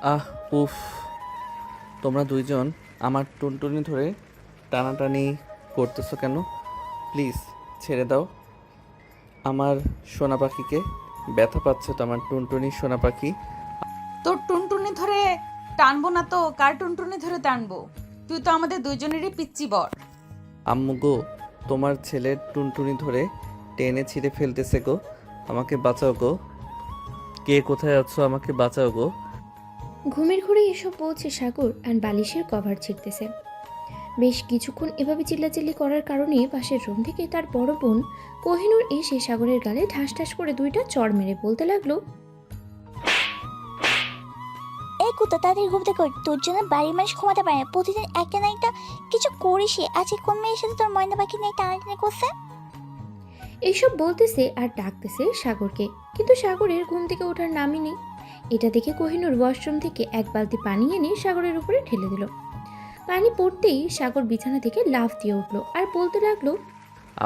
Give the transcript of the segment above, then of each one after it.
আহ উফ, তোমরা দুইজন আমার টুনটুনি ধরে টানাটানি করতেছো কেন? প্লিজ ছেড়ে দাও আমার সোনা পাখিকে। ব্যথা পাচ্ছে তো আমার টুনটুনি সোনা পাখি। তোর টুনটুনি ধরে টানবো না তো কার টুনটুনি ধরে টানবো? তুই তো আমাদের দুইজনেরই পিচ্চি বর। আম্মু গো, তোমার ছেলের টুনটুনি ধরে টেনে ছিঁড়ে ফেলতেছে গো। আমাকে বাঁচাও গো। কে কোথায় আছো? আমাকে বাঁচাও গো। ঘুমের ঘোরে এসব বলছে সাগর আর বালিশের কভার ছিঁড়তেছে। বেশ কিছুক্ষণ এভাবে চিল্লাচিল্লি করার কারণে পাশের রুম থেকে তার বড় বোন কোহিনূর এসে সাগরের গালে ঠাস ঠাস করে দুইটা চড় মেরে বলতে লাগলো, এই কুত্তা তাড়াতাড়ি ঘুম থেকে ওঠ। তোর জন্য বাড়ির মানুষ ঘুমাতে পারে না, প্রতিদিন একটা না একটা কিছু করিসই। আজকে কোন মেয়ের সাথে তোর ময়না পাখি নিয়ে টানাটানি করছে? এইসব বলতেছে আর ডাকতেছে সাগরকে, কিন্তু সাগরের ঘুম থেকে ওঠার নামই নেই। এটা দেখে কোহিনূর ওয়াশরুম থেকে এক বালতি পানি এনে সাগরের উপরে ঢেলে দিল। পানি পড়তেই সাগর বিছানা থেকে লাফ দিয়ে উঠলো আর বলতে লাগলো,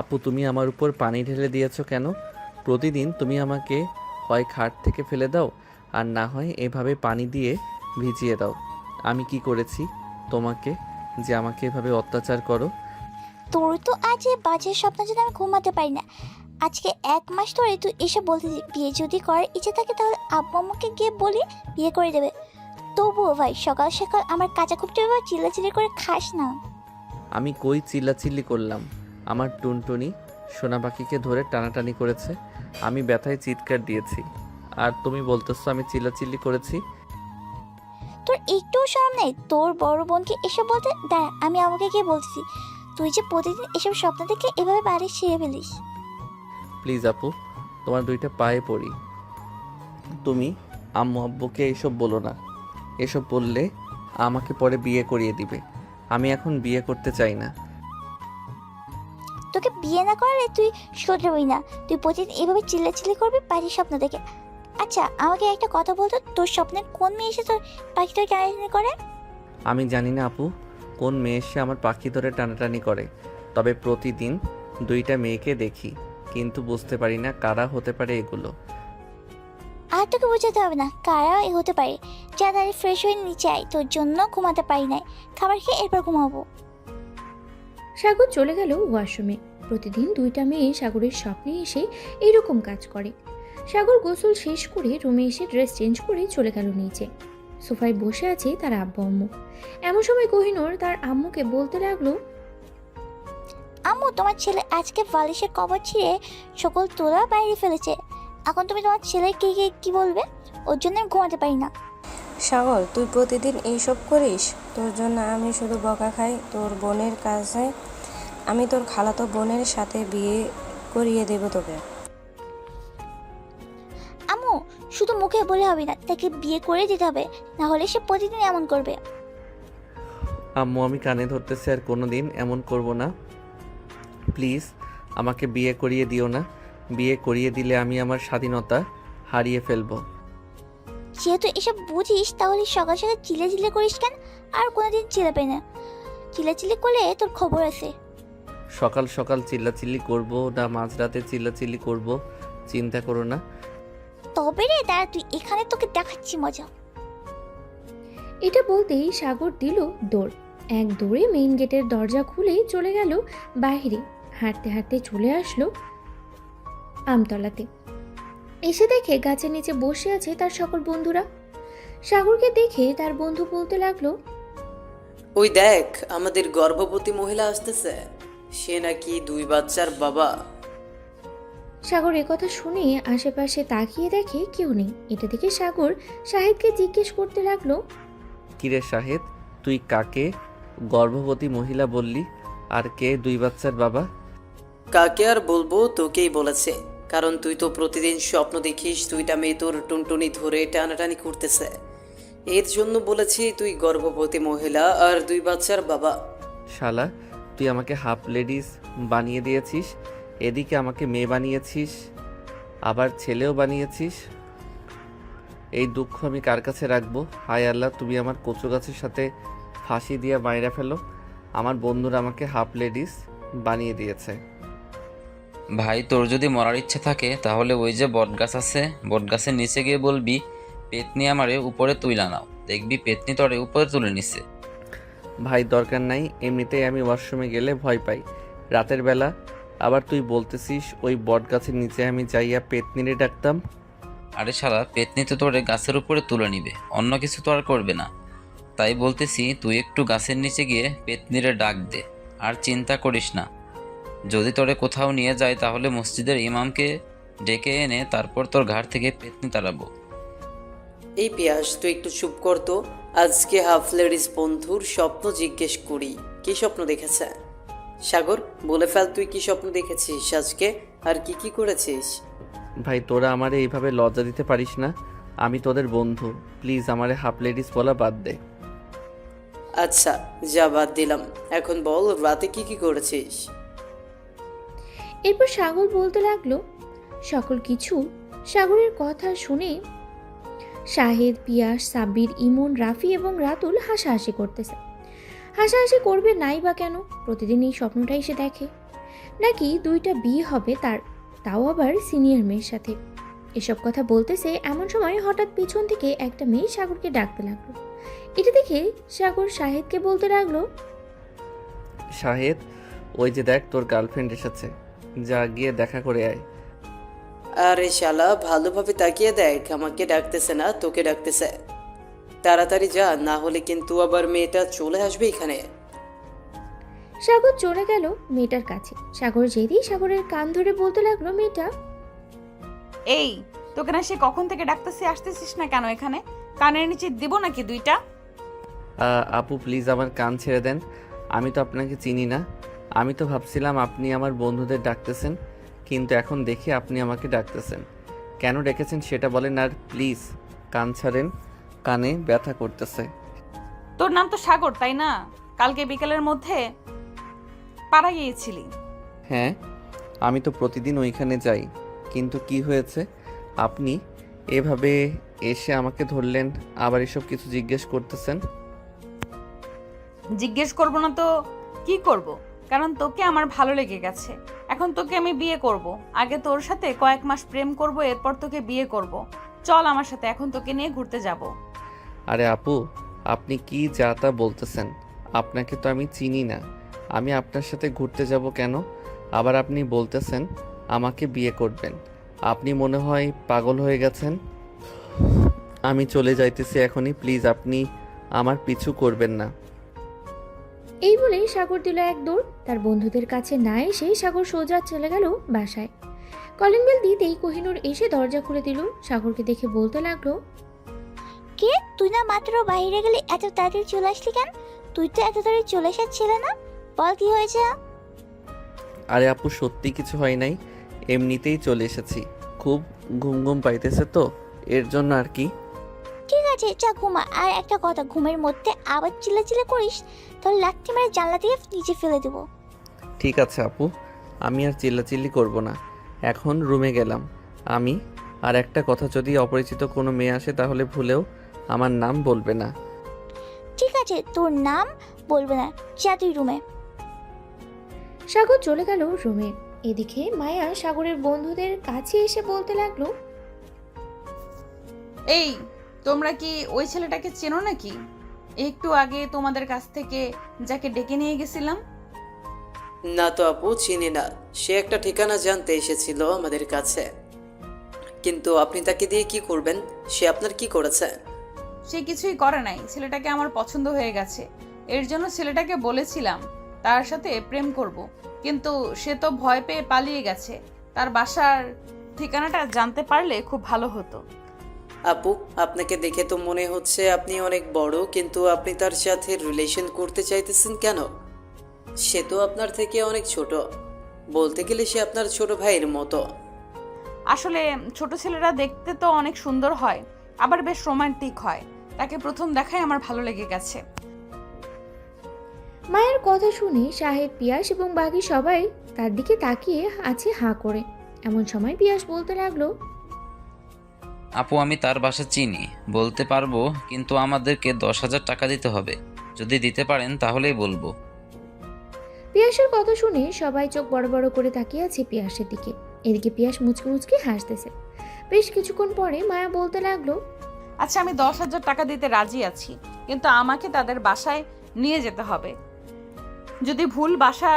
আপু, তুমি আমার উপর পানি ঢেলে দিয়েছো কেন? প্রতিদিন তুমি আমাকে হয় খাট থেকে ফেলে দাও, আর না হয় এভাবে পানি দিয়ে ভিজিয়ে দাও। আমি কি করেছি তোমাকে যে আমাকে এভাবে অত্যাচার করো? তোর তো আজ এই বাজে স্বপ্ন যদি আমি ঘুমাতে পারি না। আজকে 1 মাস ধরে তুই এসব বলতেছি, বিয়ে যদি করার ইচ্ছে থাকে তাহলে আব্বু আম্মুকে গিয়ে বলি বিয়ে করে দেবে। তবুও ভাই সকাল সকাল আমার কাঁচা খুঁটতে চিল্লাচিল্লি করে খাস না। আমি কই চিল্লাচিল্লি করলাম? আমার টুনটুনি সোনা পাখিকে ধরে টানাটানি করেছে, আমি ব্যথায় চিৎকার দিয়েছি, আর তুমি বলতেছো আমি চিল্লাচিল্লি করেছি? তোর একটুও শরম নেই তোর বড় বোনকে এসব বলতে? দাঁড়া, আমি আমাকে গিয়ে বলতেছি। তুই যে প্রতিদিন এসব স্বপ্ন দেখে এভাবে বাড়ি ছিঁড়ে ফেলিস। প্লিজ আপু, তোমার দুইটা পায়ে পড়ি। তুমি আম্মু আব্বুকে এইসব বলো না। এসব বললে আমাকে পরে বিয়ে করিয়ে দিবে। আমি এখন বিয়ে করতে চাই না। তোকে বিয়ে না করালে তুই শোধরাবি না। তুই প্রতিদিন এভাবে চিল্লাচিল্লি করবি বাড়ির স্বপ্ন দেখে। আচ্ছা আমাকে একটা কথা বলতো, তোর স্বপ্নের কোন মেয়ে এসে তোর পাখিটাকে টানাটানি করে? আমি জানি না আপু কোন মেয়ে এসে আমার পাখি ধরে টানাটানি করে, তবে প্রতিদিন দুইটা মেয়েকে দেখি, কিন্তু বুঝতে পারি না কারা হতে পারে এগুলো। আর তোকে বোঝাতে হবে না কারা এ হতে পারে। যা দাঁড়িয়ে ফ্রেশ হয়ে নিচে আয়, তোর জন্য ঘুমাতে পারি নাই। খাবার খেয়ে এরপর ঘুমাবো। সাগর চলে গেল ওয়াশরুমে। প্রতিদিন দুইটা মেয়ে সাগরের স্বপ্নে এসে এইরকম কাজ করে। সাগর গোসল শেষ করে রুমে এসে ড্রেস চেঞ্জ করে চলে গেল নিচে। সোফায় বসে আছে তার আব্বু আম্মু। এমন সময় কোহিনূর তার আম্মুকে বলতে লাগলো, আম্মু, তোমার ছেলে আজকে বালিশের কভার ছিঁড়ে সকল তোলা বাইরে ফেলেছে। এখন তুমি তোমার ছেলেকে গিয়ে কি বলবে? ওর জন্য আমি ঘুমাতে পারি না। সাগর, তুই প্রতিদিন এইসব করিস? তোর জন্য আমি শুধু বকা খাই। তোর বোনের কাছে আমি তোর খালাতো বোনের সাথে বিয়ে করিয়ে দেব তোকে। আম্মু, শুধু মুখে বলে হবে না, তাকে বিয়ে করে দিতে হবে, না হলে সে প্রতিদিন এমন করবে। আম্মু, আমি কানে ধরতেছি, আর কোনোদিন এমন করব না। প্লিজ আমাকে বিয়ে করিয়ে দিও না। বিয়ে করিয়ে দিলে আমি আমার স্বাধীনতা হারিয়ে ফেলবো। যেহেতু এসব বুঝিস তাহলে সকাল সকাল চিল্লাচিল্লি করিস কেন? আর কোনোদিন চিল্লাবে না। চিল্লাচিল্লি করলে তোর খবর আছে। সকাল সকাল চিল্লাচিল্লি করব না মাঝরাতে চিল্লাচিল্লি করব চিন্তা করো না। তবে রে দাঁড়া, তুই এখানে তোকে দেখাচ্ছি মজা। এটা বলতেই সাগর দিল দৌড়। এক দৌড়ে মেইন গেটের দরজা খুলে চলে গেল বাইরে। হাঁটতে হাঁটতে চলে আসলো আমতলাতে। এসে দেখে গাছের নিচে বসে আছে তার সকল বন্ধুরা। সাগরকে দেখে তার বন্ধু বলতে লাগলো, ওই দেখ, আমাদের গর্ভবতী মহিলা আসতেছে। সে নাকি 2 বাচ্চার বাবা। সাগর একথা শুনে আশেপাশে তাকিয়ে দেখে কেউ নেই। এটা দেখে সাগর শাহিদকে জিজ্ঞেস করতে লাগলো, কিরে শাহেদ, তুই কাকে গর্ভবতী মহিলা বললি? আর কে 2 বাচ্চার বাবা? কাকে আর বলবো, তোকেই বলেছে। কারণ তুই তো প্রতিদিন স্বপ্ন দেখিস 2টা মেয়ে তোর টুনটুনি ধরে টানাটানি করতেছে। এর জন্য বলেছি তুই গর্ভবতী মহিলা আর 2 বাচ্চার বাবা। শালা, তুই আমাকে হাফ লেডিস বানিয়ে দিয়েছিস, এদিকে আমাকে মেয়ে বানিয়েছিস, আবার ছেলেও বানিয়েছিস। এই দুঃখ আমি কার কাছে রাখবো? হায় আল্লাহ, তুমি আমার কচু গাছের সাথে ফাঁসি দিয়ে মাইরা ফেলো। আমার বন্ধুরা আমাকে হাফ লেডিস বানিয়ে দিয়েছে। ভাই, তোর যদি মরার ইচ্ছে থাকে তাহলে ওই যে বটগাছ আছে, বটগাছের নিচে গিয়ে বলবি পেতনি আমারে উপরে তুইলা নাও। দেখবি পেতনি তরে উপরে তুলে নিছে। ভাই দরকার নাই, এমনিতেই আমি ওয়াশরুমে গেলে ভয় পাই রাতের বেলা। আবার তুই বলতেছিস ওই বট গাছের নিচে আমি যাইয়া পেতনিরে ডাকতাম? আরে শালা, পেতনি তো তোরে গাছের উপরে তুলে নিবে, অন্য কিছু তো আর করবে না। তাই বলতেছি তুই একটু গাছের নিচে গিয়ে পেতনিরে ডাক দে। আর চিন্তা করিস না, যদি তোরে কোথাও নিয়ে যায় তাহলে মসজিদের ইমামকে ডেকে এনে তারপর তোর ঘাড় থেকে পেতনি তাড়াবো। এই পিয়াস তুই একটু চুপ কর তো। আজকে হাফ লেডিস বন্ধুর স্বপ্ন জিজ্ঞেস করি, কি স্বপ্ন দেখেছে? সাগর, বলে ফেল তুই কি স্বপ্ন দেখেছিস আজকে, আর কি কি করেছিস? ভাই তোরা আমারে এইভাবে লজ্জা দিতে পারিস না, আমি তোদের বন্ধু। প্লিজ আমারে হাফ লেডিস বলা বাদ দে। আচ্ছা যা, বাদ দিলাম। এখন বল রাতে কি কি করেছিস? এরপর সাগর বলতে লাগলো সকল কিছু। সাগরের কথা শুনে শাহেদ, পিয়াস, সাব্বির, ইমন, রাফি এবং রাতুল হাসাহাসি করতেছে। হাসাহাসি করবে নাই বা কেন? প্রতিদিন এই স্বপ্নটাই সে দেখে। নাকি 2টা বিয়ে হবে তার, তাও আবার সিনিয়র মেয়ের সাথে। এসব কথা বলতেছে এমন সময় হঠাৎ পিছন থেকে একটা মেয়ে সাগরকে ডাকতে লাগলো। এটা দেখে সাগর শাহেদকে বলতে লাগলো, শাহেদ, ওই যে দেখ তোর গার্লফ্রেন্ড এসেছে, যা গিয়ে দেখা করে আয়। আরে শালা, ভালোভাবে তাকিয়ে দেখ, আমাকে ডাকতেছে না তোকে ডাকতেছে। তাড়াতাড়ি যা, না হলে কিন্তু আবার মেয়েটা চলে আসবে এখানে। সাগর চলে গেল মেয়েটার কাছে। সাগর যেতেই সাগরের কান ধরে বলতে লাগলো মেয়েটা, এই তোকে না সে কখন থেকে ডাকতেছি, আসতেছিস না কেন এখানে? কানের নিচে দিব নাকি 2টা? আপু প্লিজ আমার কান ছেড়ে দেন, আমি তো আপনাকে চিনি না। আমি তো ভাবছিলাম আপনি আমার বন্ধুদের ডাকতেছেন, কিন্তু এখন দেখি আপনি আমাকে ডাকতেছেন। কেন ডেকেছেন সেটা বলেন, আর প্লিজ কান ছাড়েন, কানে ব্যথা করতেছে। তোর নাম তো সাগর তাই না? কালকে বিকেলের মধ্যে পাড়া গিয়েছিলি। হ্যাঁ, আমি তো প্রতিদিন ওইখানে যাই, কিন্তু কি হয়েছে? আপনি এভাবে এসে আমাকে ধরলেন, আবার এসব কিছু জিজ্ঞেস করতেছেন। জিজ্ঞেস করব না তো কি করব? কারণ তোকে আমার ভালো লেগে গেছে। এখন তোকে আমি বিয়ে করব। আগে তোর সাথে কয়েক মাস প্রেম করব, এরপর তোকে বিয়ে করব। চল আমার সাথে, এখন তোকে নিয়ে ঘুরতে যাব। আরে আপু, আপনি কি যা তা বলতেছেন? আপনাকে তো আমি চিনি না, আমি আপনার সাথে ঘুরতে যাব কেন? আবার আপনি বলতেছেন আমাকে বিয়ে করবেন। আপনি মনে হয় পাগল হয়ে গেছেন। আমি চলে যাইতেছি এখনই, প্লিজ আপনি আমার পিছু করবেন না। এই বলে সাগর দিল এক দৌড়। তার বন্ধুদের কাছে না এসে সাগর সোজা চলে গেল বাসায়। কলিং বেল দিতেই কোহিনূর এসে দরজা খুলে দিল। সাগরকে দেখে বলতে লাগলো, কে তুই না মাত্র বাইরে গেলি, এত তাড়াতাড়ি চলে আসলি কেন? তুই তো এত তাড়াতাড়ি চলে আসার ছিলে না, বল কি হয়েছে? আরে আপু সত্যি কিছু হয় নাই, এমনিতেই চলে এসেছি। খুব ঘুম ঘুম পাইতেছে তো, এর জন্য আর কি। ঠিক আছে যা ঘুমা। আর একটা কথা, ঘুমের মধ্যে আবার চিল্লাচিল্লি করিস তাহলে লাঠি মেরে জানলা দিয়ে নিচে ফেলে দেবো। ঠিক আছে আপু, আমি আর চিল্লাচিল্লি করব না, এখন রুমে গেলাম আমি। আর একটা কথা, যদি অপরিচিত কোনো মেয়ে আসে তাহলে ভুলেও আমার নাম বলবে না। ঠিক আছে, তোর নাম বলবে না, যা তুই রুমে। সাগর চলে গেল রুমে। এদিকে মায়া সাগরের বন্ধুদের কাছে এসে বলতে লাগলো, এই তোমরা কি ওই ছেলেটাকে চেনো নাকি? একটু আগে তোমাদের কাছ থেকে যাকে ডেকে নিয়ে গেছিলাম। না তো আপু, চিনি না। সে একটা ঠিকানা জানতে এসেছিল আমাদের কাছে, কিন্তু আপনি তাকে দিয়ে কি করবেন? সে আপনার কি করেছে? সে কিছুই করে নাই, ছেলেটাকে আমার পছন্দ হয়ে গেছে। এর জন্য ছেলেটাকে বলেছিলাম তার সাথে প্রেম করব, কিন্তু সে তো ভয় পেয়ে পালিয়ে গেছে। তার বাসার ঠিকানাটা জানতে পারলে খুব ভালো হতো। আপু, আপনাকে দেখে তো মনে হচ্ছে আপনি অনেক বড়, কিন্তু আপনি তার সাথে রিলেশন করতে চাইতেছেন কেন? সে তো আপনার থেকে অনেক ছোট, বলতে গেলে সে আপনার ছোট ভাইয়ের মতো। আসলে ছোট ছেলেরা দেখতে তো অনেক সুন্দর হয়, আবার বেশ রোমান্টিক হয়। তাকে প্রথম দেখায় আমার ভালো লেগে গেছে। মায়ের কথা শুনে শাহেদ, পিয়াস এবং বাকি সবাই তার দিকে তাকিয়ে আছে হাঁ করে। এমন সময় পিয়াস বলতে লাগলো, আপু আমি তার বাসা চিনি, বলতে পারবো, কিন্তু আমাদেরকে 10,000 টাকা দিতে হবে। যদি দিতে পারেন তাহলেই বলবো। পিয়াসের কথা শুনে সবাই চোখ বড় বড় করে তাকিয়ে আছে পিয়াসের দিকে। এদিকে পিয়াস মুচকি মুচকি হাসতেছে। বেশ কিছুক্ষণ পরে মায়া বলতে লাগলো, আচ্ছা, আমি 10,000 টাকা দিতে রাজি আছি, কিন্তু আমাকে তাদের বাসায় নিয়ে যেতে হবে। যদি ভুল বাসা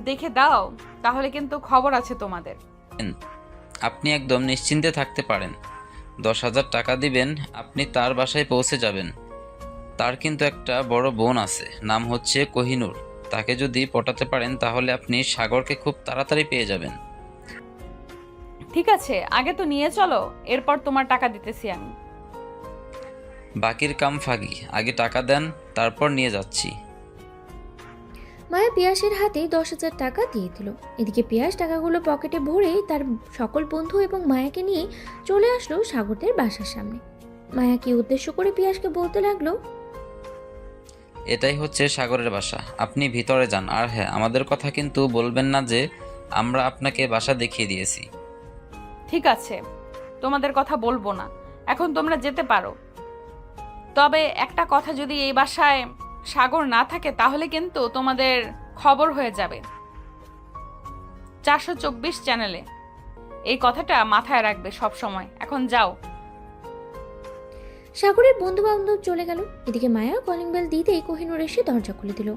দেখে দাও তাহলে কিন্তু খবর আছে তোমাদের। আপনি একদম নিশ্চিন্তে থাকতে পারেন। 10,000 টাকা দিবেন, আপনি তার বাসায় পৌঁছে যাবেন। তার কিন্তু একটা বড় বোন আছে, নাম হচ্ছে কোহিনূর। তাকে যদি পটাতে পারেন তাহলে আপনি সাগরকে খুব তাড়াতাড়ি পেয়ে যাবেন। ঠিক আছে, আগে তো নিয়ে চলো, এরপর তোমার টাকা দিতেছি আমি। বাকির কাম ফাগি, আগে টাকা দেন, তারপর নিয়ে যাচ্ছি। মায়া পিয়াসের হাতে 10,000 টাকা দিয়ে দিল। এদিকে পিয়াস টাকাগুলো পকেটে ভরে তার সকল বন্ধু এবং মায়াকে নিয়ে চলে আসলো সাগরদের বাসার সামনে। মায়াকে উদ্দেশ্য করে পিয়াসকে বলতে লাগলো, এটাই হচ্ছে সাগরের বাসা, আপনি ভিতরে যান। আর হ্যাঁ, আমাদের কথা কিন্তু বলবেন না যে আমরা আপনাকে বাসা দেখিয়ে দিয়েছি। ঠিক আছে, তোমাদের কথা বলবো না, এখন তোমরা যেতে পারো। তবে একটা কথা, যদি এই বাসায় সাগর না থাকে তাহলে কিন্তু তোমাদের খবর হয়ে যাবে 424 চ্যানেলে। এই কথাটা মাথায় রাখবে সব সময়। এখন যাও। সাগরের বন্ধু বান্ধব চলে গেল। এদিকে মায়া কলিং বেল দিতেই কোহিনূর এসে দরজা খুলে দিল।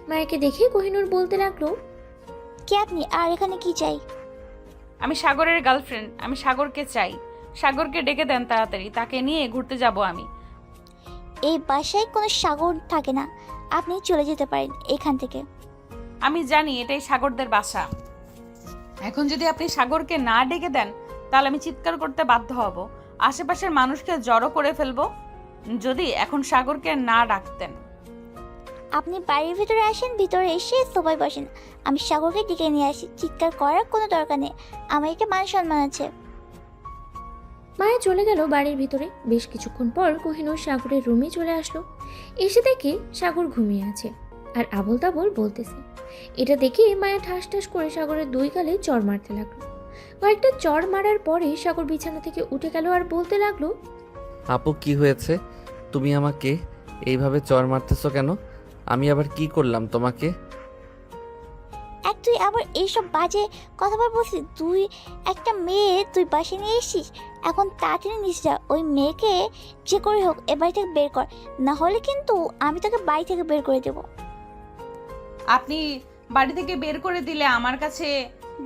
মায়াকে দেখে কোহিনূর বলতে লাগলো, কে আপনি আর এখানে কি চাই? আমি সাগরের গার্লফ্রেন্ড, আমি সাগরকে চাই। সাগরকে ডেকে দেন তাড়াতাড়ি, তাকে নিয়ে ঘুরতে যাব আমি। এই বাসায় কোনো সাগর থাকে না, আপনি চলে যেতে পারেন এখান থেকে। আমি জানি এটাই সাগরদের বাসা। এখন যদি আপনি সাগরকে না ডেকে দেন তাহলে আমি চিৎকার করতে বাধ্য হব, আশেপাশের মানুষকে জড়ো করে ফেলবো। যদি এখন সাগরকে না ডাকতেন। আপনি বাড়ির ভিতরে আসেন, ভিতরে এসে সোফায় বসেন, আমি সাগরকে ডেকে নিয়ে আসি। চিৎকার করার কোনো দরকার নেই, আমার একটা মান সম্মান আছে। মায়া চলে গেল বাড়ির ভিতরে। বেশ কিছুক্ষণ পর কোহিনূর সাগরের রুমে চলে আসলো। এসে দেখে সাগর ঘুমিয়ে আছে আর আবোল তাবোল বলতেছে। এটা দেখে মায়া ঠাস ঠাস করে সাগরের 2 গালে চড় মারতে লাগলো। কয়েকটা চড় মারার পরে সাগর বিছানা থেকে উঠে গেল আর বলতে লাগলো, আপু কি হয়েছে? তুমি আমাকে এইভাবে চড় মারতেছো কেন? আমি আবার কি করলাম তোমাকে? তুই আবার এইসব বাজে কথা বলছিস? তুই একটা মেয়ে তুই বাসায় নিয়ে এসেছিস, এখন তাড়াতাড়ি নিয়ে যা। ওই মেয়েকে যে করে হোক এ বাড়ি থেকে বের কর, না হলে কিন্তু আমি তোকে বাড়ি থেকে বের করে দেবো। আপনি বাড়ি থেকে বের করে দিলে আমার কাছে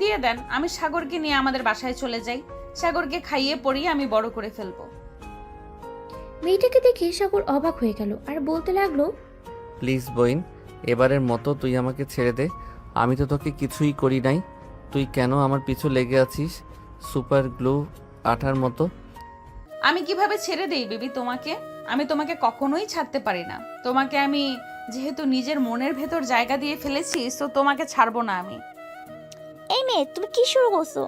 দিয়ে দেন, আমি সাগরকে নিয়ে আমাদের বাসায় চলে যাই। সাগরকে খাইয়ে পরিয়ে আমি বড় করে ফেলবো। মেয়েটাকে দেখে সাগর অবাক হয়ে গেল আর বলতে লাগলো, প্লিজ বইন, এবারের মতো তুই আমাকে ছেড়ে দে। আমি তো তোকে কিছুই করি নাই, তুই কেন আমার পিছু লেগে আছিস সুপার গ্লু আঠার মতো? আমি কিভাবে ছেড়ে দেই বেবি তোমাকে? আমি তোমাকে কখনোই ছাড়তে পারি না। তোমাকে আমি যেহেতু নিজের মনের ভেতর জায়গা দিয়ে ফেলেছি, তো তোমাকে ছাড়বো না আমি। এই মেয়ে তুমি কি শুরু করছো?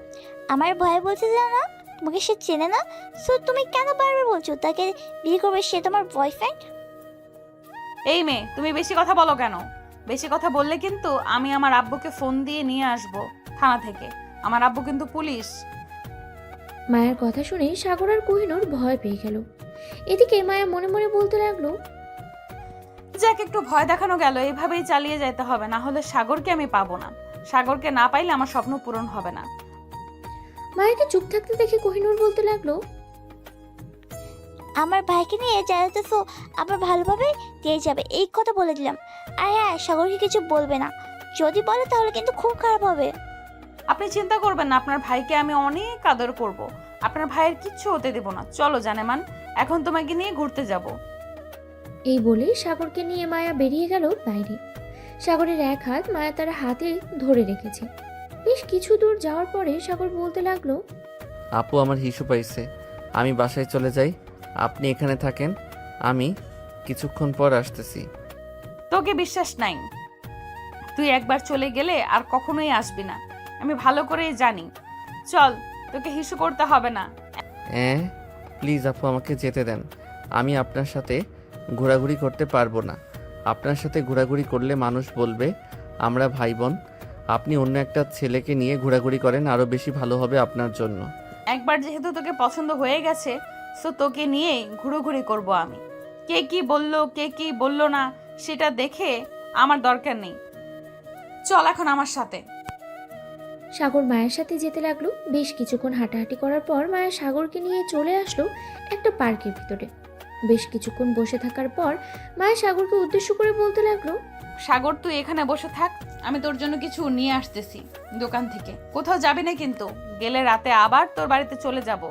আমার ভয় বলছে যে না, তোমাকে সে চেনে না, সো তুমি কেন বারবার বলছো তাকে বিয়ে করবে, সে তোমার বয়ফ্রেন্ড? এই মেয়ে, তুমি বেশি কথা বলো কেন? বেশি কথা বললে কিন্তু আমি আমার আব্বুকে ফোন দিয়ে নিয়ে আসবো থানা থেকে। আমার আব্বু কিন্তু পুলিশ। মায়ের কথা শুনে সাগর আর কোহিনূর ভয় পেয়ে গেল। এদিকে মায়া মনে মনে বলতে লাগলো, যাক, একটু ভয় দেখানো গেল, এইভাবেই চালিয়ে যেতে হবে, না হলে সাগরকে আমি পাবো না। সাগরকে না পাইলে আমার স্বপ্ন পূরণ হবে না। মায়াকে চুপ থাকতে দেখে কোহিনূর বলতে লাগলো, আমার ভাইকে নিয়ে যাইতেছো, আবার ভালোভাবে দিয়ে যাবে, এই কথা বলে দিলাম। আর হ্যাঁ, সাগরকে কিছু বলবে না, যদি বলে তাহলে কিন্তু খুব খারাপ হবে। আপনি চিন্তা করবেন না, আপনার ভাইকে আমি অনেক আদর করব। আপনার ভাইয়ের কিচ্ছু হতে দেব না। চলো জানেমান, এখন তোমাকে নিয়ে ঘুরতে যাব। এই বলে সাগরকে নিয়ে মায়া বেরিয়ে গেল বাইরে। সাগরের এক হাত মায়া তার হাতে ধরে রেখেছে। বেশ কিছু দূর যাওয়ার পরে সাগর বলতে লাগলো, আপু আমার হিসু পাইছে, আমি বাসায় চলে যাই, আপনি এখানে থাকেন, আমি কিছুক্ষণ পর আসতেছি। তোকে বিশ্বাস নাই, তুই একবার চলে গেলে আর কখনোই আসবি না, আমি ভালো করেই জানি। চল, তোকে হিসু করতে হবে না। প্লিজ আপু আমাকে যেতে দেন, আমি আপনার সাথে ঘোরাঘুরি করতে পারবো না। আপনার সাথে ঘোরাঘুরি করলে মানুষ বলবে আমরা ভাই বোন। আপনি অন্য একটা ছেলেকে নিয়ে ঘোরাঘুরি করেন, আরও বেশি ভালো হবে আপনার জন্য। একবার যেহেতু তোকে পছন্দ হয়ে গেছে, সো তোকে নিয়ে ঘুরোঘুরি করব আমি। কে কি বললো কে কি বললো না সেটা দেখে আমার দরকার নেই। চল এখন আমার সাথে। সাগর মায়ের সাথে যেতে লাগলো। বেশ কিছুক্ষণ হাঁটাহাঁটি করার পর মায়া সাগরকে নিয়ে চলে আসলো একটা পার্কের ভিতরে। বেশ কিছুক্ষণ বসে থাকার পর মায়া সাগরকে উদ্দেশ্য করে বলতে লাগলো, সাগর তুই এখানে বসে থাক, আমি তোর জন্য কিছু নিয়ে আসতেছি দোকান থেকে। কোথাও যাবি না কিন্তু, গেলে রাতে আবার তোর বাড়িতে চলে যাব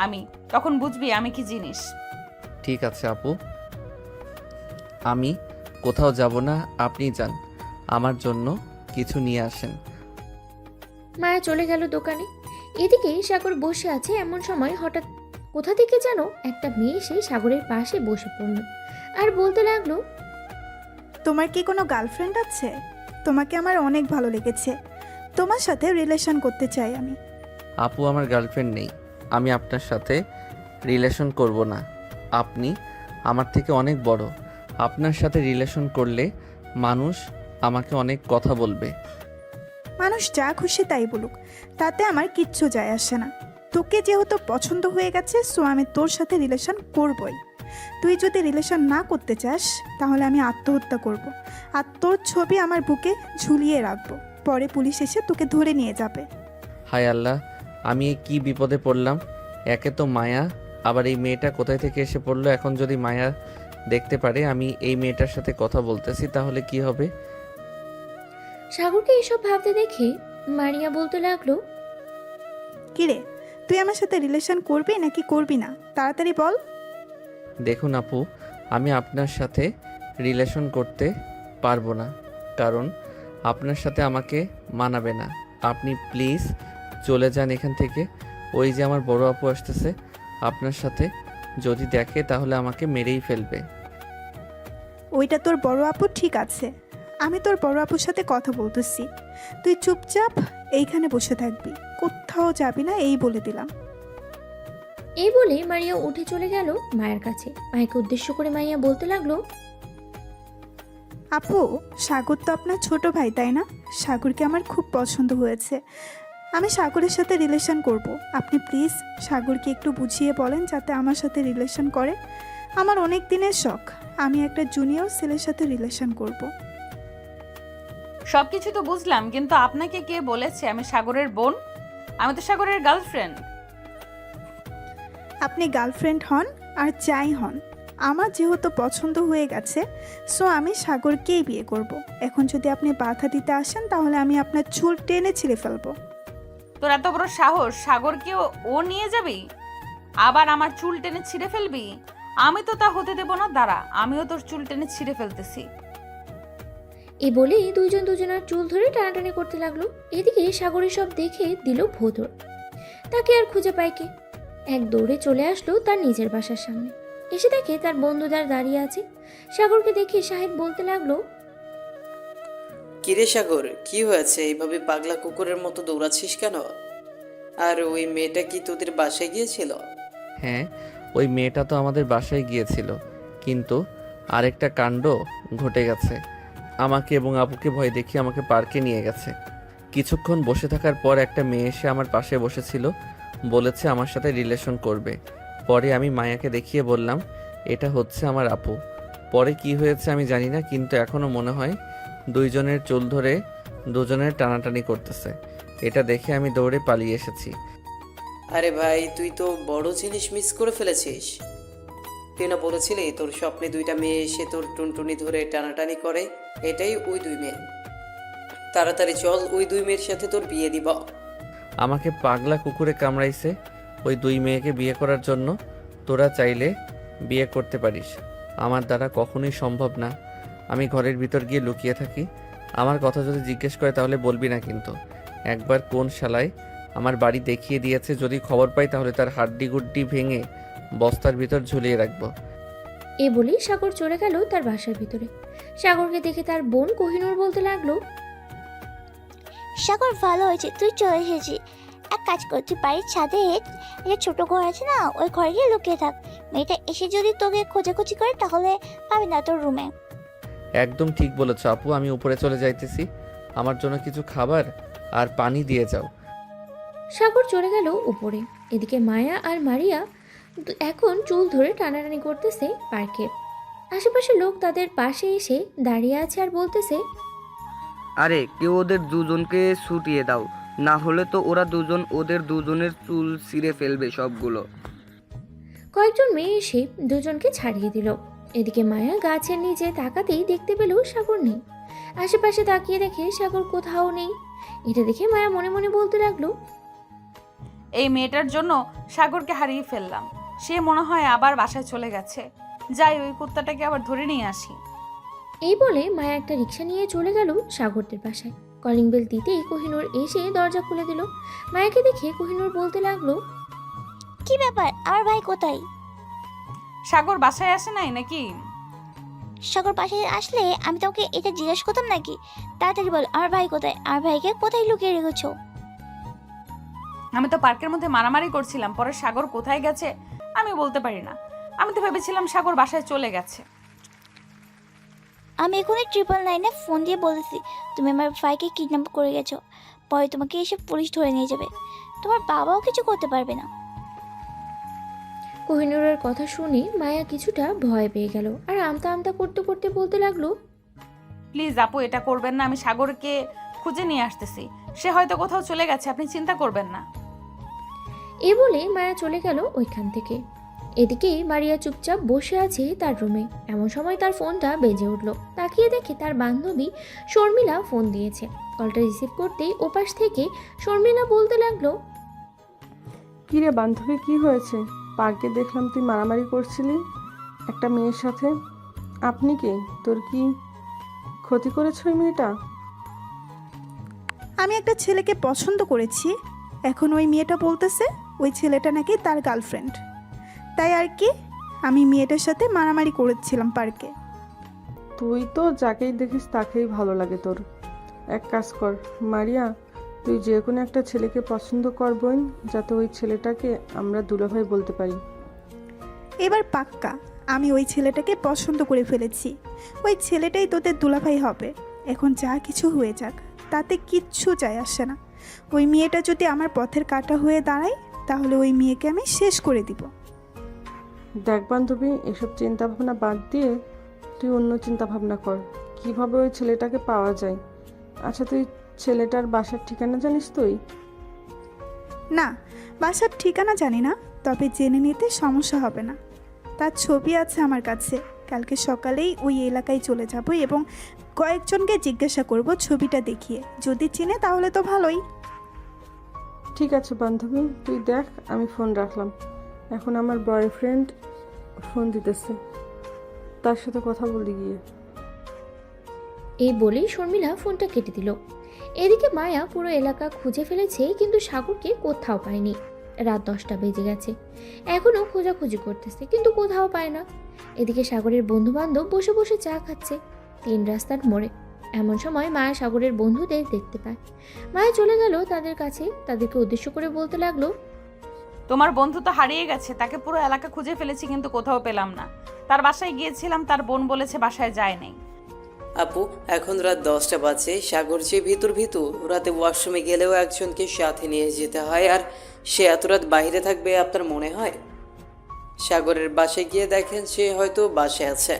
আমি, তখন বুঝবি আমি কি জিনিস। ঠিক আছে আপু, আমি কোথাও যাব না, আপনি যান, আমার জন্য কিছু নিয়ে আসেন। মায়া চলে গেল দোকানে। এদিকে সাগর বসে আছে, এমন সময় হঠাৎ কোথা থেকে যেন একটা মেয়ে এসে সাগরের পাশে বসে পড়ল আর বলতে লাগলো, তোমার কি কোনো গার্লফ্রেন্ড আছে? তোমাকে আমার অনেক ভালো লেগেছে, তোমার সাথে রিলেশন করতে চাই আমি। আপু আমার গার্লফ্রেন্ড নেই, আমি আপনার সাথে রিলেশন করব না। আপনি আমার থেকে অনেক বড়, আপনার সাথে রিলেশন করলে মানুষ আমাকে অনেক কথা বলবে। মানুষ যা খুশি তাই বলুক, তাতে আমার কিচ্ছু যায় আসে না। তোকে যেহেতু পছন্দ হয়ে গেছে, সো আমি তোর সাথে রিলেশন করবই। তুই যদি রিলেশন না করতে চাস তাহলে আমি আত্মহত্যা করব, আর তোর ছবি আমার বুকে ঝুলিয়ে রাখবো, পরে পুলিশ এসে তোকে ধরে নিয়ে যাবে। হায় আল্লাহ, আমি এ কি বিপদে পড়লাম। একে তো মায়া, আবার এই মেয়েটা কোথায় থেকে এসে পড়লো। এখন যদি মায়া দেখতে পারে আমি এই মেয়েটার সাথে কথা বলতেছি তাহলে কি হবে। সাগরকে এসব ভাবতে দেখে মারিয়া বলতে লাগলো, কিরে, তুই আমার সাথে রিলেশন করবি নাকি করবি না? তাড়াতাড়ি বল। দেখুন আপু, আমি আপনার সাথে রিলেশন করতে পারবো না, কারণ আপনার সাথে আমাকে মানাবে না। আপনি প্লিজ চলে যান এখান থেকে। ওই যে আমার বড় আপু আসতেছে, আপনার সাথে যদি দেখে তাহলে আমাকে মেরেই ফেলবে। ওইটা তোর বড় আপু, ঠিক আছে, আমি তোর বড় আপুর সাথে কথা বলতেছি। তুই চুপচাপ এইখানে বসে থাকবি, কোথাও যাবি না, এই বলে দিলাম। এই বলে মারিয়া উঠে চলে গেল মায়ের কাছে। মায়েকে উদ্দেশ্য করে মাইয়া বলতে লাগলো, আপু, সাগর তো আপনার ছোট ভাই তাই না? সাগরকে আমার খুব পছন্দ হয়েছে, আমি সাগরের সাথে রিলেশন করব। আপনি প্লিজ সাগরকে একটু বুঝিয়ে বলেন যাতে আমার সাথে রিলেশন করে। আমার অনেক দিনের শখ, আমি একটা জুনিয়র ছেলের সাথে রিলেশন করব। সবকিছু তো বুঝলাম, কিন্তু আপনাকে কে বলেছে আমি সাগরের বোন? আমি তো সাগরের গার্লফ্রেন্ড। আপনি গার্লফ্রেন্ড হন আর যাই হন, আমার যেহেতু পছন্দ হয়ে গেছে, সো আমি সাগরকেই বিয়ে করব। এখন যদি আপনি বাধা দিতে আসেন তাহলে আমি আপনার চুল টেনে ছিঁড়ে ফেলবো। তোর এত বড় সাহস, সাগরকে ও নিয়ে যাবি, আবার আমার চুল টেনে ছিঁড়ে ফেলবি? আমি তো তা হতে দেব না, দাঁড়া, আমিও তোর চুল টেনে ছিঁড়ে ফেলতেছি। এই বলেই দুইজন দুজনের চুল ধরে টানাটানি করতে লাগলো। এদিকে সাগরের সব দেখে দিল ভোঁদর। তাকে আর খুঁজে পায় কে? এক দৌড়ে চলে আসলো তার নিজের বাসার সামনে। এসে দেখে তার বন্ধুদার দাঁড়িয়ে আছে। সাগরকে দেখে শাহেদ বলতে লাগলো, কিরে সাগর, কি হয়েছে? এইভাবে পাগলা কুকুরের মতো দৌড়াচ্ছিস কেন? আর ওই মেয়েটা কি তোদের বাসায় গিয়েছিল? হ্যাঁ, ওই মেয়েটা তো আমাদের বাসায় গিয়েছিল, কিন্তু আরেকটা কাণ্ড ঘটে গেছে। আমাকে এবং আপুকে ভয় দেখিয়ে আমাকে পার্কে নিয়ে গেছে। কিছুক্ষণ বসে থাকার পর একটা মেয়ে এসে আমার পাশে বসেছিল, বলেছে আমার সাথে রিলেশন করবে। পরে আমি মায়াকে দেখিয়ে বললাম এটা হচ্ছে আমার আপু। পরে কি হয়েছে আমি জানি না, কিন্তু এখনও মনে হয় দুইজনের চুল ধরে দুজনের টানাটানি করতেছে। এটা দেখে আমি দৌড়ে পালিয়ে এসেছি। আরে ভাই, তুই তো বড় জিনিস মিস করে ফেলেছিস। তুই না বলেছিলি তোর স্বপ্নে দুইটা মেয়ে এসে তোর টুনটুনি ধরে টানাটানি করে? এটাই ওই দুই মেয়ে। তাড়াতাড়ি চল, ওই দুই মেয়ের সাথে তোর বিয়ে দিব। আমাকে পাগলা কুকুরে কামড়াইছে ওই দুই মেয়েকে বিয়ে করার জন্য। তোরা চাইলে বিয়ে করতে পারিস, আমার দ্বারা কখনোই সম্ভব না। আমি ঘরের ভিতর গিয়ে লুকিয়ে থাকি। আমার কথা যদি জিজ্ঞেস করে তাহলে বলবি না কিন্তু। একবার কোন শালায় আমার বাড়ি দেখিয়ে দিয়েছে, যদি খবর পাই তাহলে তার হাড্ডি গুড্ডি ভেঙে বস্তার ভিতর ঝুলিয়ে রাখবো। এ বলেই সাগর চলে গেল তার বাসার ভিতরে। সাগরকে দেখে তার বোন কোহিনূর বলতে লাগলো, সাগর, ভালো হয়েছে তুই চলে এসেছি। এক কাজ কর, তুই বাড়ির ছাদে একটা ছোট ঘর আছে না, ওই ঘরে গিয়ে লুকিয়ে থাক। মেয়েটা এসে যদি তোকে খোঁজাখুঁজি করে তাহলে পাবি না তোর রুমে। একদম ঠিক বলেছ আপু, আমি উপরে চলে যাইতেছি। আমার জন্য কিছু খাবার আর পানি দিয়ে যাও। সাগর চলে গেল উপরে। এদিকে মায়া আর মারিয়া এখন চুল ধরে টানাটানি করতেছে পার্কে। আশেপাশে লোক তাদের পাশে এসে দাঁড়িয়ে আছে আর বলতেছে, আরে কেউ ওদের দুজনকে ছুটিয়ে দাও, না হলে তো ওরা দুজন ওদের দুজনের চুল ছিঁড়ে ফেলবে সবগুলো। কয়েকজন মেয়ে এসে দুজনকে ছাড়িয়ে দিল। এদিকে মায়া গাছের নিচে তাকাতেই দেখতে পেল সাগর নেই। আশেপাশে তাকিয়ে দেখে সাগর কোথাও নেই। এটা দেখে মায়া মনে মনে বলতে লাগলো, এই মেয়েটার জন্য সাগরকে হারিয়ে ফেললাম। সে মনে হয় আবার বাসায় চলে গেছে। যাই, ওই কুত্তাটাকে আবার ধরে নিয়ে আসি। এই বলে মায়া একটা রিক্সা নিয়ে চলে গেল সাগরদের বাসায়। কলিং বেল দিতেই কোহিনূর এসে দরজা খুলে দিল। মায়াকে দেখে কোহিনূর বলতে লাগলো, কি ব্যাপার, আমার ভাই কোথায়? সাগর বাসায় আসে নাই নাকি? সাগর পাশে আসলে আমি তোকে এটা জিজ্ঞেস করতাম নাকি? তাড়াতাড়ি বল, আমার ভাই কোথায়? আমার ভাইকে কোথায় লুকিয়ে রেখেছো? আমি তো পার্কের মধ্যে মারামারি করছিলাম, পরে সাগর কোথায় গেছে আমি বলতে পারি না। আমি তো ভেবেছিলাম সাগর বাসায় চলে গেছে। আমি এখনই 999-এ ফোন দিয়ে বলেছি তুমি আমার ভাইকে কিডন্যাপ করে গেছো। পরে তোমাকে এসে পুলিশ ধরে নিয়ে যাবে। তোমার বাবাও কিছু করতে পারবে না। কোহিনূরের কথা শুনে মায়া কিছুটা ভয় পেয়ে গেল আর আমতা আমতা করতে করতে বলতে লাগলো, প্লিজ আপু, এটা করবেন না। আমি সাগরকে খুঁজে নিয়ে আসতেছি। সে হয়তো কোথাও চলে গেছে, আপনি চিন্তা করবেন না। এ বলে মায়া চলে গেল ওইখান থেকে। এদিকে মারিয়া চুপচাপ বসে আছে তার রুমে। এমন সময় তার ফোনটা বেজে উঠল। তাকিয়ে দেখে তার বান্ধবী শর্মিলা ফোন দিয়েছে। কলটা রিসিভ করতেই ওপাশ থেকে শর্মিলা বলতে লাগলো, কী রে বান্ধবী, কি হয়েছে? পার্কে দেখলাম তুই মারামারি করছিলি একটা মেয়ের সাথে। আপনি কে? তোর কি ক্ষতি করেছে ওই মেয়েটা? আমি একটা ছেলেকে পছন্দ করেছি। এখন ওই মেয়েটা বলতেছে ওই ছেলেটা নাকি তার গার্লফ্রেন্ড। তাই আর কি, আমি মেয়েটার সাথে মারামারি করেছিলাম পার্কে। তুই তো যাকেই দেখিস তাকেই ভালো লাগে তোর। এক কাজ কর মারিয়া, তুই যে কোনো একটা ছেলেকে পছন্দ কর বোন, যাতে ওই ছেলেটাকে আমরা দুলাভাই বলতে পারি। এবার পাক্কা আমি ওই ছেলেটাকে পছন্দ করে ফেলেছি। ওই ছেলেটাই তোদের দুলাভাই হবে। এখন যা কিছু হয়ে যাক, তাতে কিচ্ছু যায় আসে না। ওই মেয়েটা যদি আমার পথের কাঁটা হয়ে দাঁড়ায়, তাহলে ওই মেয়েকে আমি শেষ করে দিব। দেখ বান্ধবী, এসব চিন্তা ভাবনা বাদ দিয়ে তুই অন্য চিন্তা ভাবনা কর, কিভাবে ওই ছেলেটাকে পাওয়া যায়। আচ্ছা, তুই ছেলেটার বাসার ঠিকানা জানিস তুই? না, বাসার ঠিকানা জানি না, তবে জেনে নিতে সমস্যা হবে না। তার ছবি আছে আমার কাছে। কালকে সকালেই ওই এলাকায় চলে যাব এবং কয়েকজনকে জিজ্ঞাসা করব ছবিটা দেখিয়ে। যদি চিনে তাহলে তো ভালোই। ঠিক আছে বান্ধবী, তুই দেখ, আমি ফোন রাখলাম। এখন আমার বয়ফ্রেন্ড ফোন দিতেছে, তার সাথে কথা বলতে গিয়ে। এই বলেই শর্মিলা ফোনটা কেটে দিল। এদিকে মায়া পুরো এলাকা খুঁজে ফেলেছে, কিন্তু সাগরকে কোথাও পায়নি। রাত 10টা বেজে গেছে। এখনও খোঁজাখুঁজি করতেছে, কিন্তু কোথাও পায় না। এদিকে সাগরের বন্ধু বান্ধব বসে বসে চা খাচ্ছে 3 রাস্তার মোড়ে। এমন সময় মায়া সাগরের বন্ধুদের দেখতে পায়। মায়া চলে গেল তাদের কাছে। তাদেরকে উদ্দেশ্য করে বলতে লাগলো, তোমার বন্ধু তো হারিয়ে গেছে। তাকে পুরো এলাকা খুঁজে ফেলেছি, কিন্তু কোথাও পেলাম না। তার বাসায় গিয়েছিলাম, তার বোন বলেছে বাসায় যায় নাই। আপু, এখন রাত 10টা বাজে। সাগর যে ভিতর রাতে ওয়াশরুমে গেলেও একজনকে সাথে নিয়ে যেতে হয়, আর সে এত রাত বাইরে থাকবে আপনার মনে হয়? সাগরের বাসায় গিয়ে দেখেন সে হয়তো বাসায় আছে।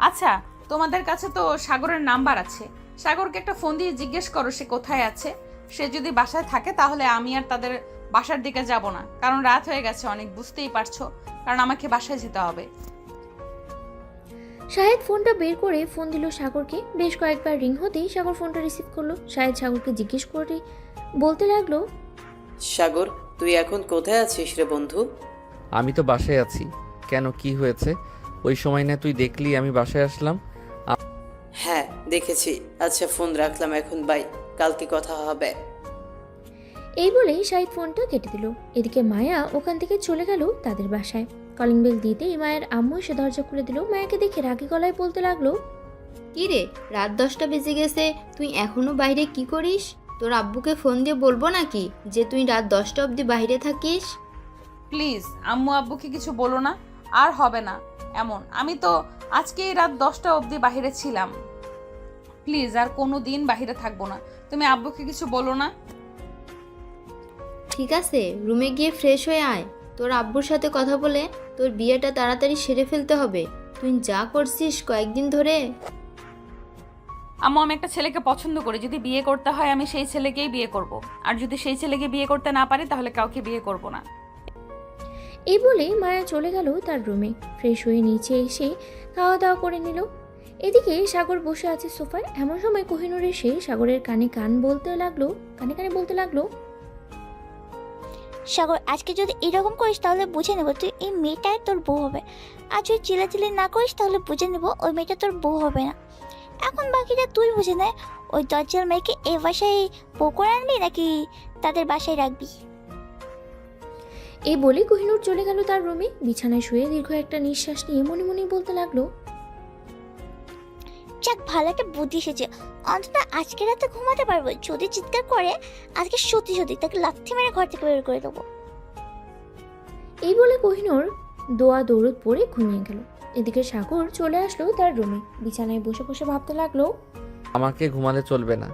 আচ্ছা, তোমাদের কাছে তো সাগরের নাম্বার আছে। সাগরকে একটা ফোন দিয়ে জিজ্ঞেস করো সে কোথায় আছে। সে যদি বাসায় থাকে তাহলে আমি আর তাদের বাসার দিকে যাব না, কারণ রাত হয়ে গেছে অনেক, বুঝতেই পারছো, কারণ আমাকে বাসায় যেতে হবে। শাহেদ ফোনটা বের করে ফোন দিল সাগরকে। বেশ কয়েকবার রিং হতেই সাগর ফোনটা রিসিভ করলো। শাহেদ সাগরকে জিজ্ঞেস করে বলতে লাগলো, সাগর, তুই এখন কোথায় আছিস রে বন্ধু? আমি তো বাসায় আছি। কেন, কি হয়েছে? ওই সময় না তুই দেখলি আমি বাসায় আসলাম? হ্যাঁ দেখেছি। আচ্ছা ফোন রাখলাম এখন, বাই, কালকে কথা হবে। এই বলে শাহিদ ফোনটা কেটে দিল। এদিকে মায়া ওখান থেকে চলে গেল তাদের বাসায়। কলিং বেল দিতেই মায়ের আম্মু এসে দরজা খুলে দিল। মায়াকে দেখে রাগী গলায় বলতে লাগলো, কি রে, রাত 10টা বেজে গেছে, তুই এখনো বাইরে কি করিস? তোর আব্বুকে ফোন দিয়ে বলবো নাকি যে তুই রাত 10টা অবধি বাইরে থাকিস? প্লিজ আম্মু আব্বুকে কিছু বলো না, আর হবে না এমন। আমি তো আজকেই রাত 10টা অবধি বাইরে ছিলাম। প্লিজ আর কোনো দিন বাইরে থাকবো না। তুমি আব্বুকে কিছু বলো না। ঠিক আছে, রুমে গিয়ে ফ্রেশ হয়ে আয়। তোর আব্বুর সাথে কথা বলে তোর বিয়েটা তাড়াতাড়ি সেরে ফেলতে হবে। তুই যা করছিস কয়েকদিন ধরে। আম্মু, আমি একটা ছেলেকে পছন্দ করি। যদি বিয়ে করতে হয় আমি সেই ছেলেকেই বিয়ে করব, আর যদি সেই ছেলেকে বিয়ে করতে না পারি তাহলে কাউকে বিয়ে করব না। এই বলে মায়া চলে গেল তার রুমে। ফ্রেশ হয়ে নিচে এসে খাওয়া দাওয়া করে নিল। এদিকে সাগর বসে আছে সোফায়। এমন সময় কোহিনূর এসে সাগরের কানে কানে বলতে লাগলো, সাগর, আজকে যদি এরকম করিস তাহলে বুঝে নেব তুই এই মেয়েটাই তোর বউ হবে, আর যদি চিল্লাচিল্লি না করিস তাহলে বুঝে নেব ওই মেয়েটা তোর বউ হবে না। এখন বাকিটা তুই বুঝে নে, ওই দরজাল মেয়েকে এই বাসায় বউ করে আনবি নাকি তাদের বাসায় রাখবি। এই বলে কোহিনূর চলে গেল তার রুমে। বিছানায় শুয়ে দীর্ঘ একটা নিঃশ্বাস নিয়ে মনে মনে বলতে লাগলো, যাক, ভালো একটা বুদ্ধি এসেছে, অন্তত আজকে রাতে ঘুমাতে পারবো। যদি চিৎকার করে আজকে সত্যি সত্যি তাকে লাথি মেরে ঘর থেকে বের করে দেবো। এই বলে কোহিনূর দোয়া দৌড় পরে ঘুমিয়ে গেল। এদিকে সাগর চলে আসলো তার রুমে। বিছানায় বসে বসে ভাবতে লাগলো, আমাকে ঘুমালে চলবে না,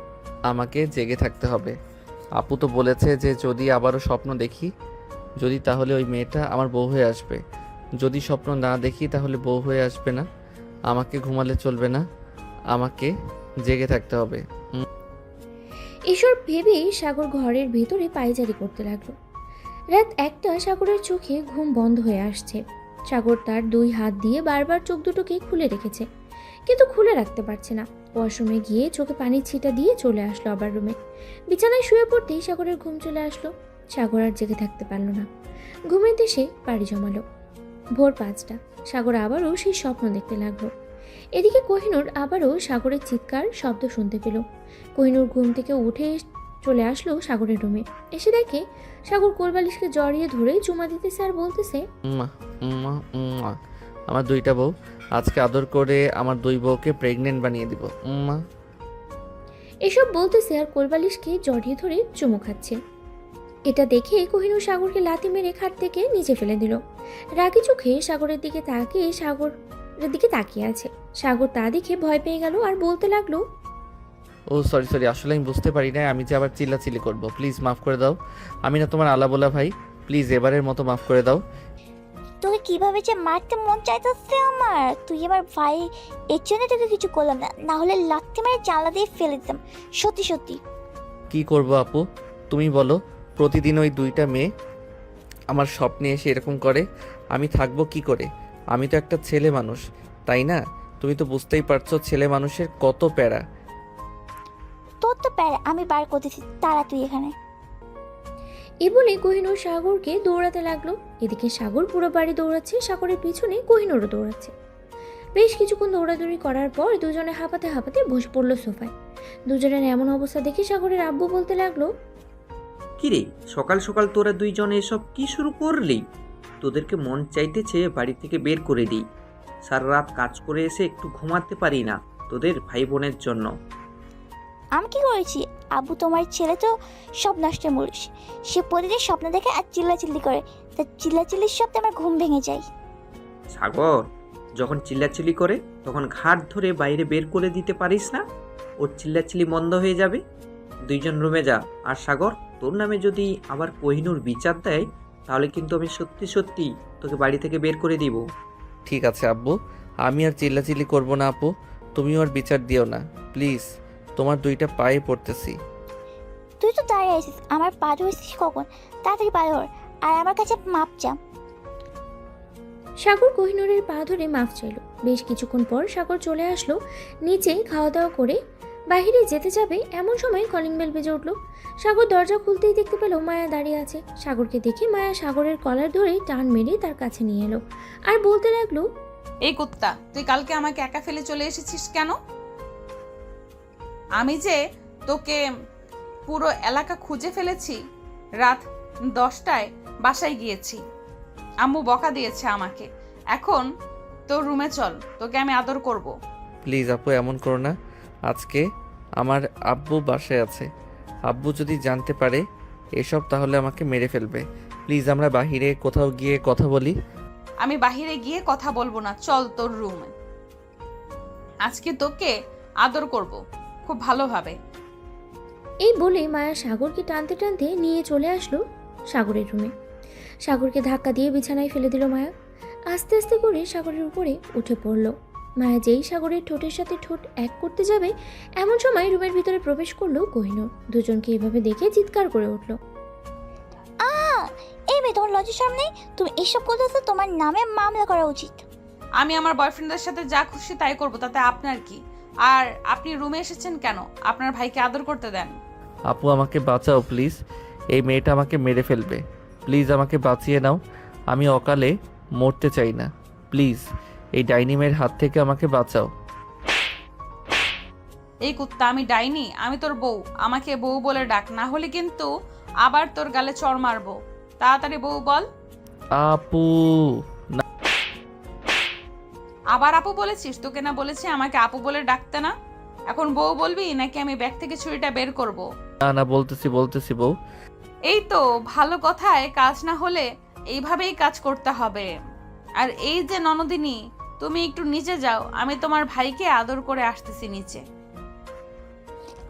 আমাকে জেগে থাকতে হবে। আপু তো বলেছে যে যদি আবারও স্বপ্ন দেখি, যদি তাহলে ওই মেয়েটা আমার বউ হয়ে আসবে। যদি স্বপ্ন না দেখি তাহলে বউ হয়ে আসবে না। আমাকে ঘুমালে চলবে না, আমাকে জেগে থাকতে হবে। এসব ভেবেই সাগর ঘরের ভেতরে পায়চারি করতে লাগলো। রাত 1টা। সাগরের চোখে ঘুম বন্ধ হয়ে আসছে। সাগর তার 2 হাত দিয়ে বারবার চোখ দুটোকে খুলে রেখেছে, কিন্তু খুলে রাখতে পারছে না। ওয়াশরুমে গিয়ে চোখে পানির ছিটা দিয়ে চলে আসলো আবার রুমে। বিছানায় শুয়ে পড়তেই সাগরের ঘুম চলে আসলো। সাগর আর জেগে থাকতে পারল না। ঘুমের দেশে পাড়ি জমালো। ভোর 5টা। সাগর আবারও সেই স্বপ্ন দেখতে লাগলো। এদিকে কোহিনূর আবারও সাগরের চিৎকার শব্দ শুনতে পেল। কোহিনূর ঘুম থেকে উঠে চলে আসলো সাগরের রুমে। এসে দেখে সাগর কোলবালিশকে জড়িয়ে ধরে চুমা দিতেছে আর বলতেছে, উম্মা উম্মা উম্মা, আমার 2টা বউ, আজকে আদর করে আমার 2 বউকে প্রেগনেন্ট বানিয়ে দিব। উম্মা। এসব বলতেছে আর কোলবালিশকে জড়িয়ে ধরে চুমু খাচ্ছে। এটা দেখে কোহিনূর সাগরকে লাথি মেরে খাট থেকে নিচে ফেলে দিল। রাগী চোখে সাগরের দিকে তাকিয়ে আছে। সাগর তা দেখে ভয় পেয়ে গেল আর বলতে লাগলো, ও সরি, আসলে আমি বুঝতে পারি না আমি যে আবার চিল্লাচিল্লি করব। প্লিজ মাফ করে দাও। আমি না তোমার আলা বলা ভাই, প্লিজ এবারের মতো মাফ করে দাও। তোকে কিভাবে যে মারতে মন চাইতেছে আমার, তুই আমার ভাই, এর জন্য তোকে কিছু করলাম না, না হলে লাথি মেরে জানলা দিয়ে ফেলে দিতাম। সত্যি সত্যি। কি করব আপু, তুমি বলো। প্রতিদিন ওই 2টা মেয়ে আমার স্বপ্নে এসে এরকম করে, আমি থাকবো কি করে? আমি তো একটা ছেলে মানুষ, তাই না? তুমি তো বুঝতেই পারছো ছেলে মানুষের কত প্যারা। তোর তো প্যারা আমি বার করতেছি, তারা তুই এখানে। এ বলে কোহিনূর সাগরকে দৌড়াতে লাগলো। এদিকে সাগর পুরো বাড়ি দৌড়াচ্ছে, সাগরের পিছনে কোহিনূরও দৌড়াচ্ছে। বেশ কিছুক্ষণ দৌড়াদৌড়ি করার পর দুজনে হাঁপাতে হাঁপাতে বসে পড়লো সোফায়। দুজনের এমন অবস্থা দেখে সাগরের আব্বু বলতে লাগলো, কিরে, সকাল সকাল তোরা 2 জন এসব কি শুরু করলি? তোদেরকে মন চাইতেছে বাড়ি থেকে বের করে দিই। সারা রাত কাজ করে এসে একটু ঘুমাতে পারি না তোদের ভাই বোনের জন্য। আমি কি করেছি? আব্বু, তোমার ছেলে তো সব নষ্টের মূল। সে প্রতিদিন স্বপ্ন দেখে আর চিল্লাচিল্লি করে, তার চিল্লাচিল্লির শব্দে আমার ঘুম ভেঙে যায়। সাগর যখন চিল্লাচিল্লি করে তখন ঘাট ধরে বাইরে বের করে দিতে পারিস না? ওর চিল্লাচিল্লি বন্ধ হয়ে যাবে। 2 জন রুমে যা। আর সাগর, তোর নামে যদি আবার কোহিনূর বিচার দেয় তাহলে কিন্তু আমি সত্যি সত্যি তোকে বাড়ি থেকে বের করে দিব। ঠিক আছে আব্বু, আমি আর চিল্লাচিল্লি করব না আপু, তুমিও আর বিচার দিও না প্লিজ, তোমার 2টা পায়ে পড়তেছি। তুই তো দাঁড়িয়ে আছিস, আমার পা ধরেছিস কখন? তাড়াতাড়ি পা ধর আর আমার কাছে মাপ চা। সাগর কোহিনূরের পা ধরে মাফ চাইল। বেশ কিছুক্ষণ পর সাগর চলে আসলো নিচে। খাওয়া দাওয়া করে বাইরে যেতে যাবে এমন সময় কলিং বেল বেজে উঠল। সাগর দরজা খুলতেই দেখতে পেল মায়া দাঁড়িয়ে আছে। সাগরকে দেখে মায়া সাগরের কলার ধরে টান মেরে তার কাছে নিয়ে এলো আর বলতে লাগলো, এই কুত্তা, তুই কালকে আমাকে একা ফেলে চলে এসেছিস কেন? আমি যে তোকে পুরো এলাকা খুঁজে ফেলেছি। রাত 10টায় বাসায় গিয়েছি, আম্মু বকা দিয়েছে আমাকে। এখন তোর রুমে চল, তোকে আমি আদর করব। প্লিজ আপু এমন করো না, আজকে আমার আব্বু বাসায় আছে। আব্বু যদি জানতে পারে এসব তাহলে আমাকে মেরে ফেলবে। প্লিজ আমরা বাহিরে কোথাও গিয়ে কথা বলি। আমি বাহিরে গিয়ে কথা বলবো না, চল তোর রুমে। আজকে তোকে আদর করব খুব ভালোভাবে। এই বলে মায়া সাগরকে টানতে টানতে নিয়ে চলে আসলো সাগরের রুমে। সাগরকে ধাক্কা দিয়ে বিছানায় ফেলে দিল মায়া। আস্তে আস্তে করে সাগরের উপরে উঠে পড়ল। মায়া যেই সাগরের ঠোঁটের সাথে ঠোঁট এক করতে যাবে এমন সময় রুমের ভিতরে প্রবেশ করলো কোহিনূর। দুজনকে এভাবে দেখে চিৎকার করে উঠল, এই মেয়ে তোমার লজ্জা শরম নেই? তুমি এসব করতেছো, তোমার নামে মামলা করা উচিত। আমি আমার বয়ফ্রেন্ডের সাথে যা খুশি তাই করব, তাতে আপনার কি? আর আপনি রুমে এসেছেন কেন? আপনার ভাইকে আদর করতে দেন। আপু আমাকে বাঁচাও প্লিজ, এই মেয়েটা আমাকে মেরে ফেলবে, প্লিজ আমাকে বাঁচিয়ে নাও, আমি অকালে মরতে চাই না, প্লিজ এই ডাইনি মেয়ের হাত থেকে আমাকে বাঁচাও। এই কুত্তা, আমি ডাইনি? আমি তোর বউ, আমাকে বউ বলে ডাক, না হলে কিন্তু আবার তোর গালে চড় মারবো। তাড়াতাড়ি বউ বল। আপু না, আবার আপু বলেছিস? তোকে না বলেছি আমাকে আপু বলে ডাকতে না? এখন বউ বলবি নাকি আমি ব্যাগ থেকে ছুরিটা বের করব? না বলতেছি বউ। এই তো ভালো কথায় কাজ না হলে এইভাবেই কাজ করতে হবে। আর এই যে ননদিনী, তুমি একটু নিচে যাও, আমি তোমার ভাইকে আদর করে আসতেছি নিচে।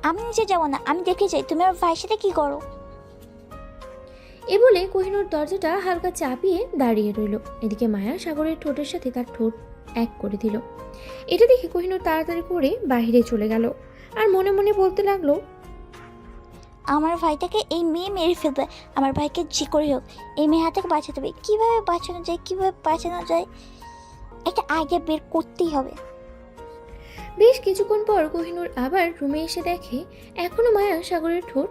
আমি নিচে যাবো না, আমি দেখে যাই তুমি আমার ভাইয়ের সাথে কি করো। এ বলে কোহিনূর দরজাটা হালকা চাপিয়ে দাঁড়িয়ে রইল। এদিকে মায়া সাগরের ঠোঁটের সাথে তার ঠোঁট এক করে দিল। এটা দেখে কোহিনূর তাড়াতাড়ি করে বাইরে চলে গেল আর মনে মনে বলতে লাগলো, আমার ভাইটাকে এই মেয়ে মেরে ফেলবে, আমার ভাইকে যে করে হোক এই মেয়ে হাত থেকে বাঁচাতে হবে। কীভাবে বাঁচানো যায় একটা আইডিয়া বের করতেই হবে। বেশ কিছুক্ষণ পর কোহিনূর আবার রুমে এসে দেখে এখনো মায়া সাগরের ঠোঁট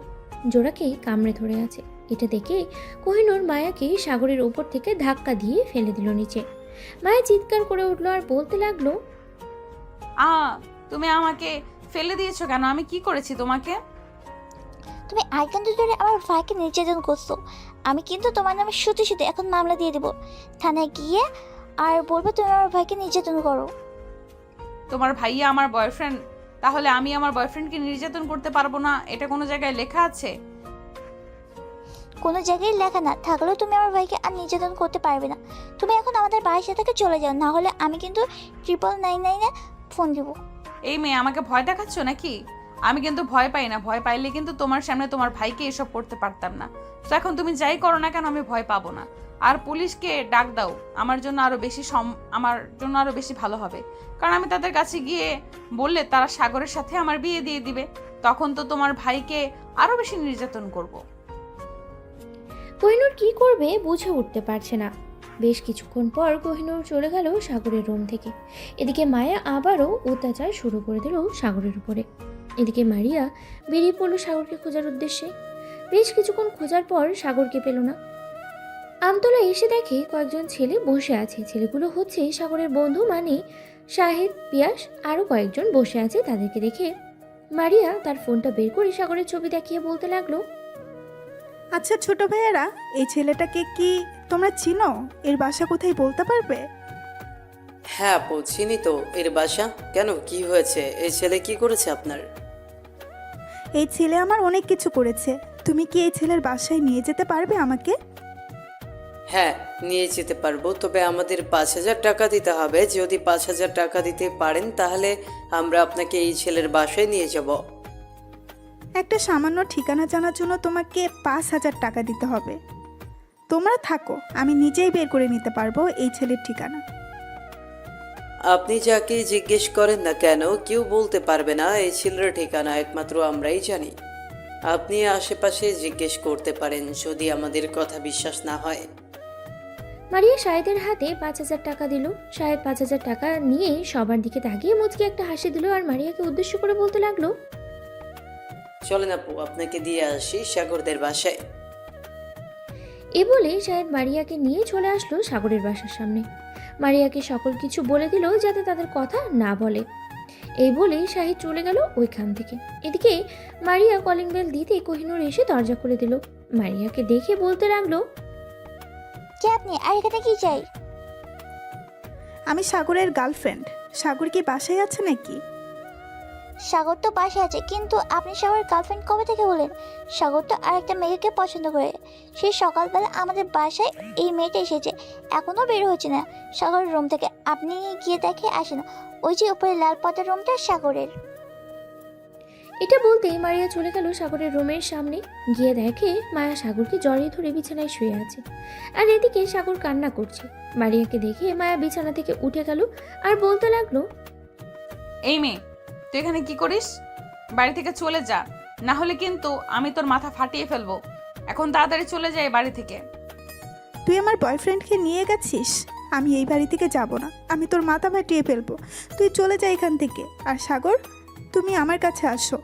জোড়াকেই কামড়ে ধরে আছে। এটা দেখে কোহিনূর মায়াকে সাগরের ওপর থেকে ধাক্কা দিয়ে ফেলে দিল নিচে। মায়া চিৎকার করে উঠলো আর বলতে লাগলো, তুমি আমাকে ফেলে দিয়েছো কেন? আমি কি করেছি তোমাকে? তুমি আইকান্ত ধরে আমার ভাইকে নির্যাতন করছো। আমি কিন্তু তোমার নামে শুধু এখন মামলা দিয়ে দেবো থানায় গিয়ে, আর বলবো তুমি আমার ভাইকে নির্যাতন করো। তোমার ভাইয়া আমার বয়ফ্রেন্ড, তাহলে আমি আমার বয়ফ্রেন্ডকে নির্যাতন করতে পারবো না? এটা কোনো জায়গায় লেখা আছে? কোনো জায়গায় লেখা না থাকলেও তুমি আমার ভাইকে আর নির্যাতন করতে পারবে না। তুমি এখন আমাদের বাড়ির থেকে চলে যাও, না হলে আমি কিন্তু 999-এ ফোন দিব। এই মেয়ে, আমাকে ভয় দেখাচ্ছ নাকি? আমি কিন্তু ভয় পাই না, ভয় পাইলে কিন্তু তোমার সামনে তোমার ভাইকে এসব করতে পারতাম না। তো এখন তুমি যাই করো না কেন, আমি ভয় পাবো না। আর পুলিশকে ডাক দাও, আমার জন্য আরো বেশি ভালো হবে। কারণ আমি তাদের কাছে গিয়ে বললে তারা সাগরের সাথে আমার বিয়ে দিয়ে দিবে, তখন তো তোমার ভাইকে আরো বেশি নির্যাতন করব। কোহিনূর কি করবে বুঝে উঠতে পারছে না। বেশ কিছুক্ষণ পর কোহিনূর চলে গেল সাগরের রুম থেকে। এদিকে মায়া আবারও অত্যাচার শুরু করে দিল সাগরের উপরে। এদিকে মারিয়া বেরিয়ে পড়লো সাগরকে খোঁজার উদ্দেশ্যে। বেশ কিছুক্ষণ খোঁজার পর সাগরকে পেল না। আমতলা এসে দেখে কয়েকজন ছেলে বসে আছে। ছেলেগুলো হচ্ছে সাগরের বন্ধু, মানে শাহিদ, পিয়াস, আরও কয়েকজন বসে আছে। তাদেরকে দেখে মারিয়া তার ফোনটা বের করে সাগরের ছবি দেখিয়ে বলতে লাগলো, আচ্ছা ছোট ভাইয়েরা, এই ছেলেটাকে কি তোমরা চিনো? এর বাসা কোথায় বলতে পারবে? হ্যাঁ আপু, চিনি তো এর বাসা। কেন, কি হয়েছে? এই ছেলে কি করেছে আপনার? এই ছেলে আমার অনেক কিছু করেছে। তুমি কি এই ছেলের বাসায় নিয়ে যেতে পারবে আমাকে? হ্যাঁ, নিয়ে যেতে পারবো, তবে আমাদের 5,000 টাকা দিতে হবে। যদি 5,000 টাকা দিতে পারেন তাহলে আমরা আপনাকে এই ছেলের বাসায় নিয়ে যাব। একটা সামান্য ঠিকানা জানার জন্য তোমাকে 5,000 টাকা দিতে হবে। তোমরা থাকো, আমি নিজেই বের করে নিতে পারবো এই ছেলের ঠিকানা। আপনি যাকে জিজ্ঞেস করেন না কেন, কেউ বলতে পারবে না এই ছেলের ঠিকানা, একমাত্র আমরাই জানি। আপনি আশেপাশে জিজ্ঞেস করতে পারেন যদি আমাদের কথা বিশ্বাস না হয়। মারিয়া শাহেদের হাতে 5,000 টাকা দিল। শাহেদ 5,000 টাকা নিয়ে সবার দিকে তাকিয়ে মুচকি একটা হাসি দিল আর মারিয়াকে উদ্দেশ্য করে বলতে লাগলো, চলেন আপু, আপনাকে দিয়ে আসি সাগরদের বাসায়। এ বলে শাহেদ মারিয়াকে নিয়ে চলে আসলো সাগরের বাসার সামনে। মারিয়াকে সকল কিছু বলে দিল যাতে তাদের কথা না বলে। এই বলে শাহিদ চলে গেল ওইখান থেকে। এদিকে মারিয়া কলিং বেল দিতে কোহিনূর এসে দরজা খুলে দিল। মারিয়াকে দেখে বলতে লাগলো, কে আপনি, আর এখানে কি চাই? আমি সাগরের গার্লফ্রেন্ড। সাগর কি বাসায় আছে নাকি? সাগর তো বাসায় আছে, কিন্তু আপনি সাগরের গার্লফ্রেন্ড কবে থেকে হলেন? সাগর তো আরেকটা মেয়েকে পছন্দ করে। সেই সকালবেলা আমাদের বাসায় এই মেয়েটা এসেছে, এখনো বের হচ্ছে না সাগরের রুম থেকে। আপনি গিয়ে দেখে আসেন, ওই যে উপরে লাল পাতার রুমটা সাগরের। এটা বলতেই মারিয়া চলে গেল সাগরের রুমের সামনে। গিয়ে দেখে মায়া সাগরকে জড়িয়ে ধরে বিছানায় শুয়ে আছে, আর এদিকে সাগর কান্না করছে। মারিয়াকে দেখে মায়া বিছানা থেকে উঠে গেল আর বলতে লাগলো, এই মেয়ে, তুই এখানে কি করিস? বাড়ি থেকে চলে যা, না হলে কিন্তু আমি তোর মাথা ফাটিয়ে ফেলবো। এখন তাড়াতাড়ি চলে যাই বাড়ি থেকে। তুই আমার বয়ফ্রেন্ডকে নিয়ে গেছিস। আমি এই বাড়ি থেকে যাব না, আমি তোর মাথা ফাটিয়ে ফেলবো। তুই চলে যা এখান থেকে। আর সাগর, তুমি আমার কাছে আসো।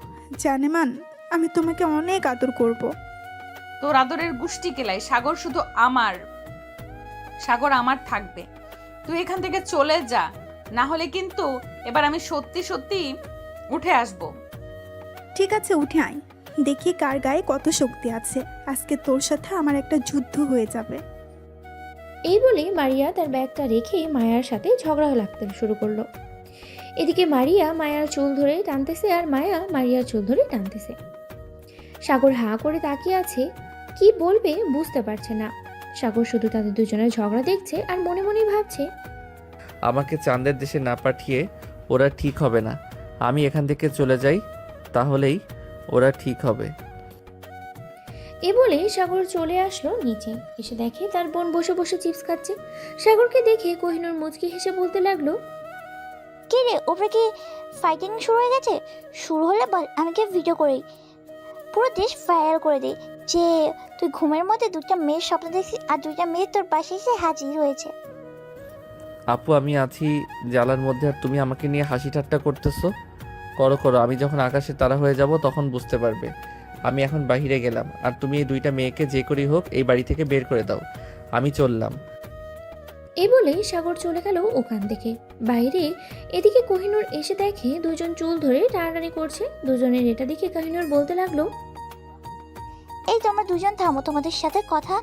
জানেমান, আমি তোমাকে অনেক আদর করব। তোর আদরের গুষ্টি কেলাই, সাগর শুধু আমার, সাগর আমার থাকবে। তুই এখান থেকে চলে যা, না হলে কিন্তু এবার আমি সত্যি সত্যি উঠে আসব। ঠিক আছে, উঠে আয়, দেখি কার গায়ে কত শক্তি আছে। আজকে তোর সাথে আমার একটা যুদ্ধ হয়ে যাবে। এই বলে মারিয়া তার ব্যাগটা রেখে মায়ার সাথে ঝগড়া লাগতে শুরু করলো। এদিকে মারিয়া মায়ার চুল ধরে টানতেছে আর মায়া মারিয়ার চুল ধরে টানতেছে। সাগর হাঁ করে তাকিয়ে আছে, কি বলবে বুঝতে পারছে না। সাগর শুধু তাদের দুজনের ঝগড়া দেখছে আর মনে মনে ভাবছে, আমাকে চাঁদের দেশে না পাঠিয়ে ওরা ঠিক হবে না। আমি এখান থেকে চলে যাই, তাহলেই ওরা ঠিক হবে। এ বলে সাগর চলে আসলো নিচে। এসে দেখে তার বোন বসে বসে চিপস খাচ্ছে। সাগরকে দেখে কোহিনূর মুচকি হেসে বলতে লাগলো, কে রে, ওপরে কি ফাইটিং শুরু হয়ে গেছে? শুরু হলে বল, আমি কি ভিডিও করি, পুরো দেশ ভাইরাল করে দিই যে তুই ঘুমের মধ্যে দুটা মেয়ের স্বপ্ন দেখছিস আর দুইটা মেয়ে তোর পাশে এসে হাজির হয়েছে। আপু, আমি আছি জ্বালার মধ্যে আর তুমি আমাকে নিয়ে হাসি ঠাট্টা করতেছো। করো করো, আমি যখন আকাশে তারা হয়ে যাব তখন বুঝতে পারবে। আমি এখন বাইরে গেলাম, আর তুমি এই দুইটা মেয়েকে যে করেই হোক এই বাড়ি থেকে বের করে দাও। আমি চললাম। এই বলে সাগর চলে গেল ওখান থেকে বাইরে। এদিকে কোহিনূর এসে দেখে দুজন চুল ধরে টানাটানি করছে। দুজনের এটা দেখে কোহিনূর বলতে লাগলো, এই তোমরা দুজন থামো, তোমাদের সাথে কথা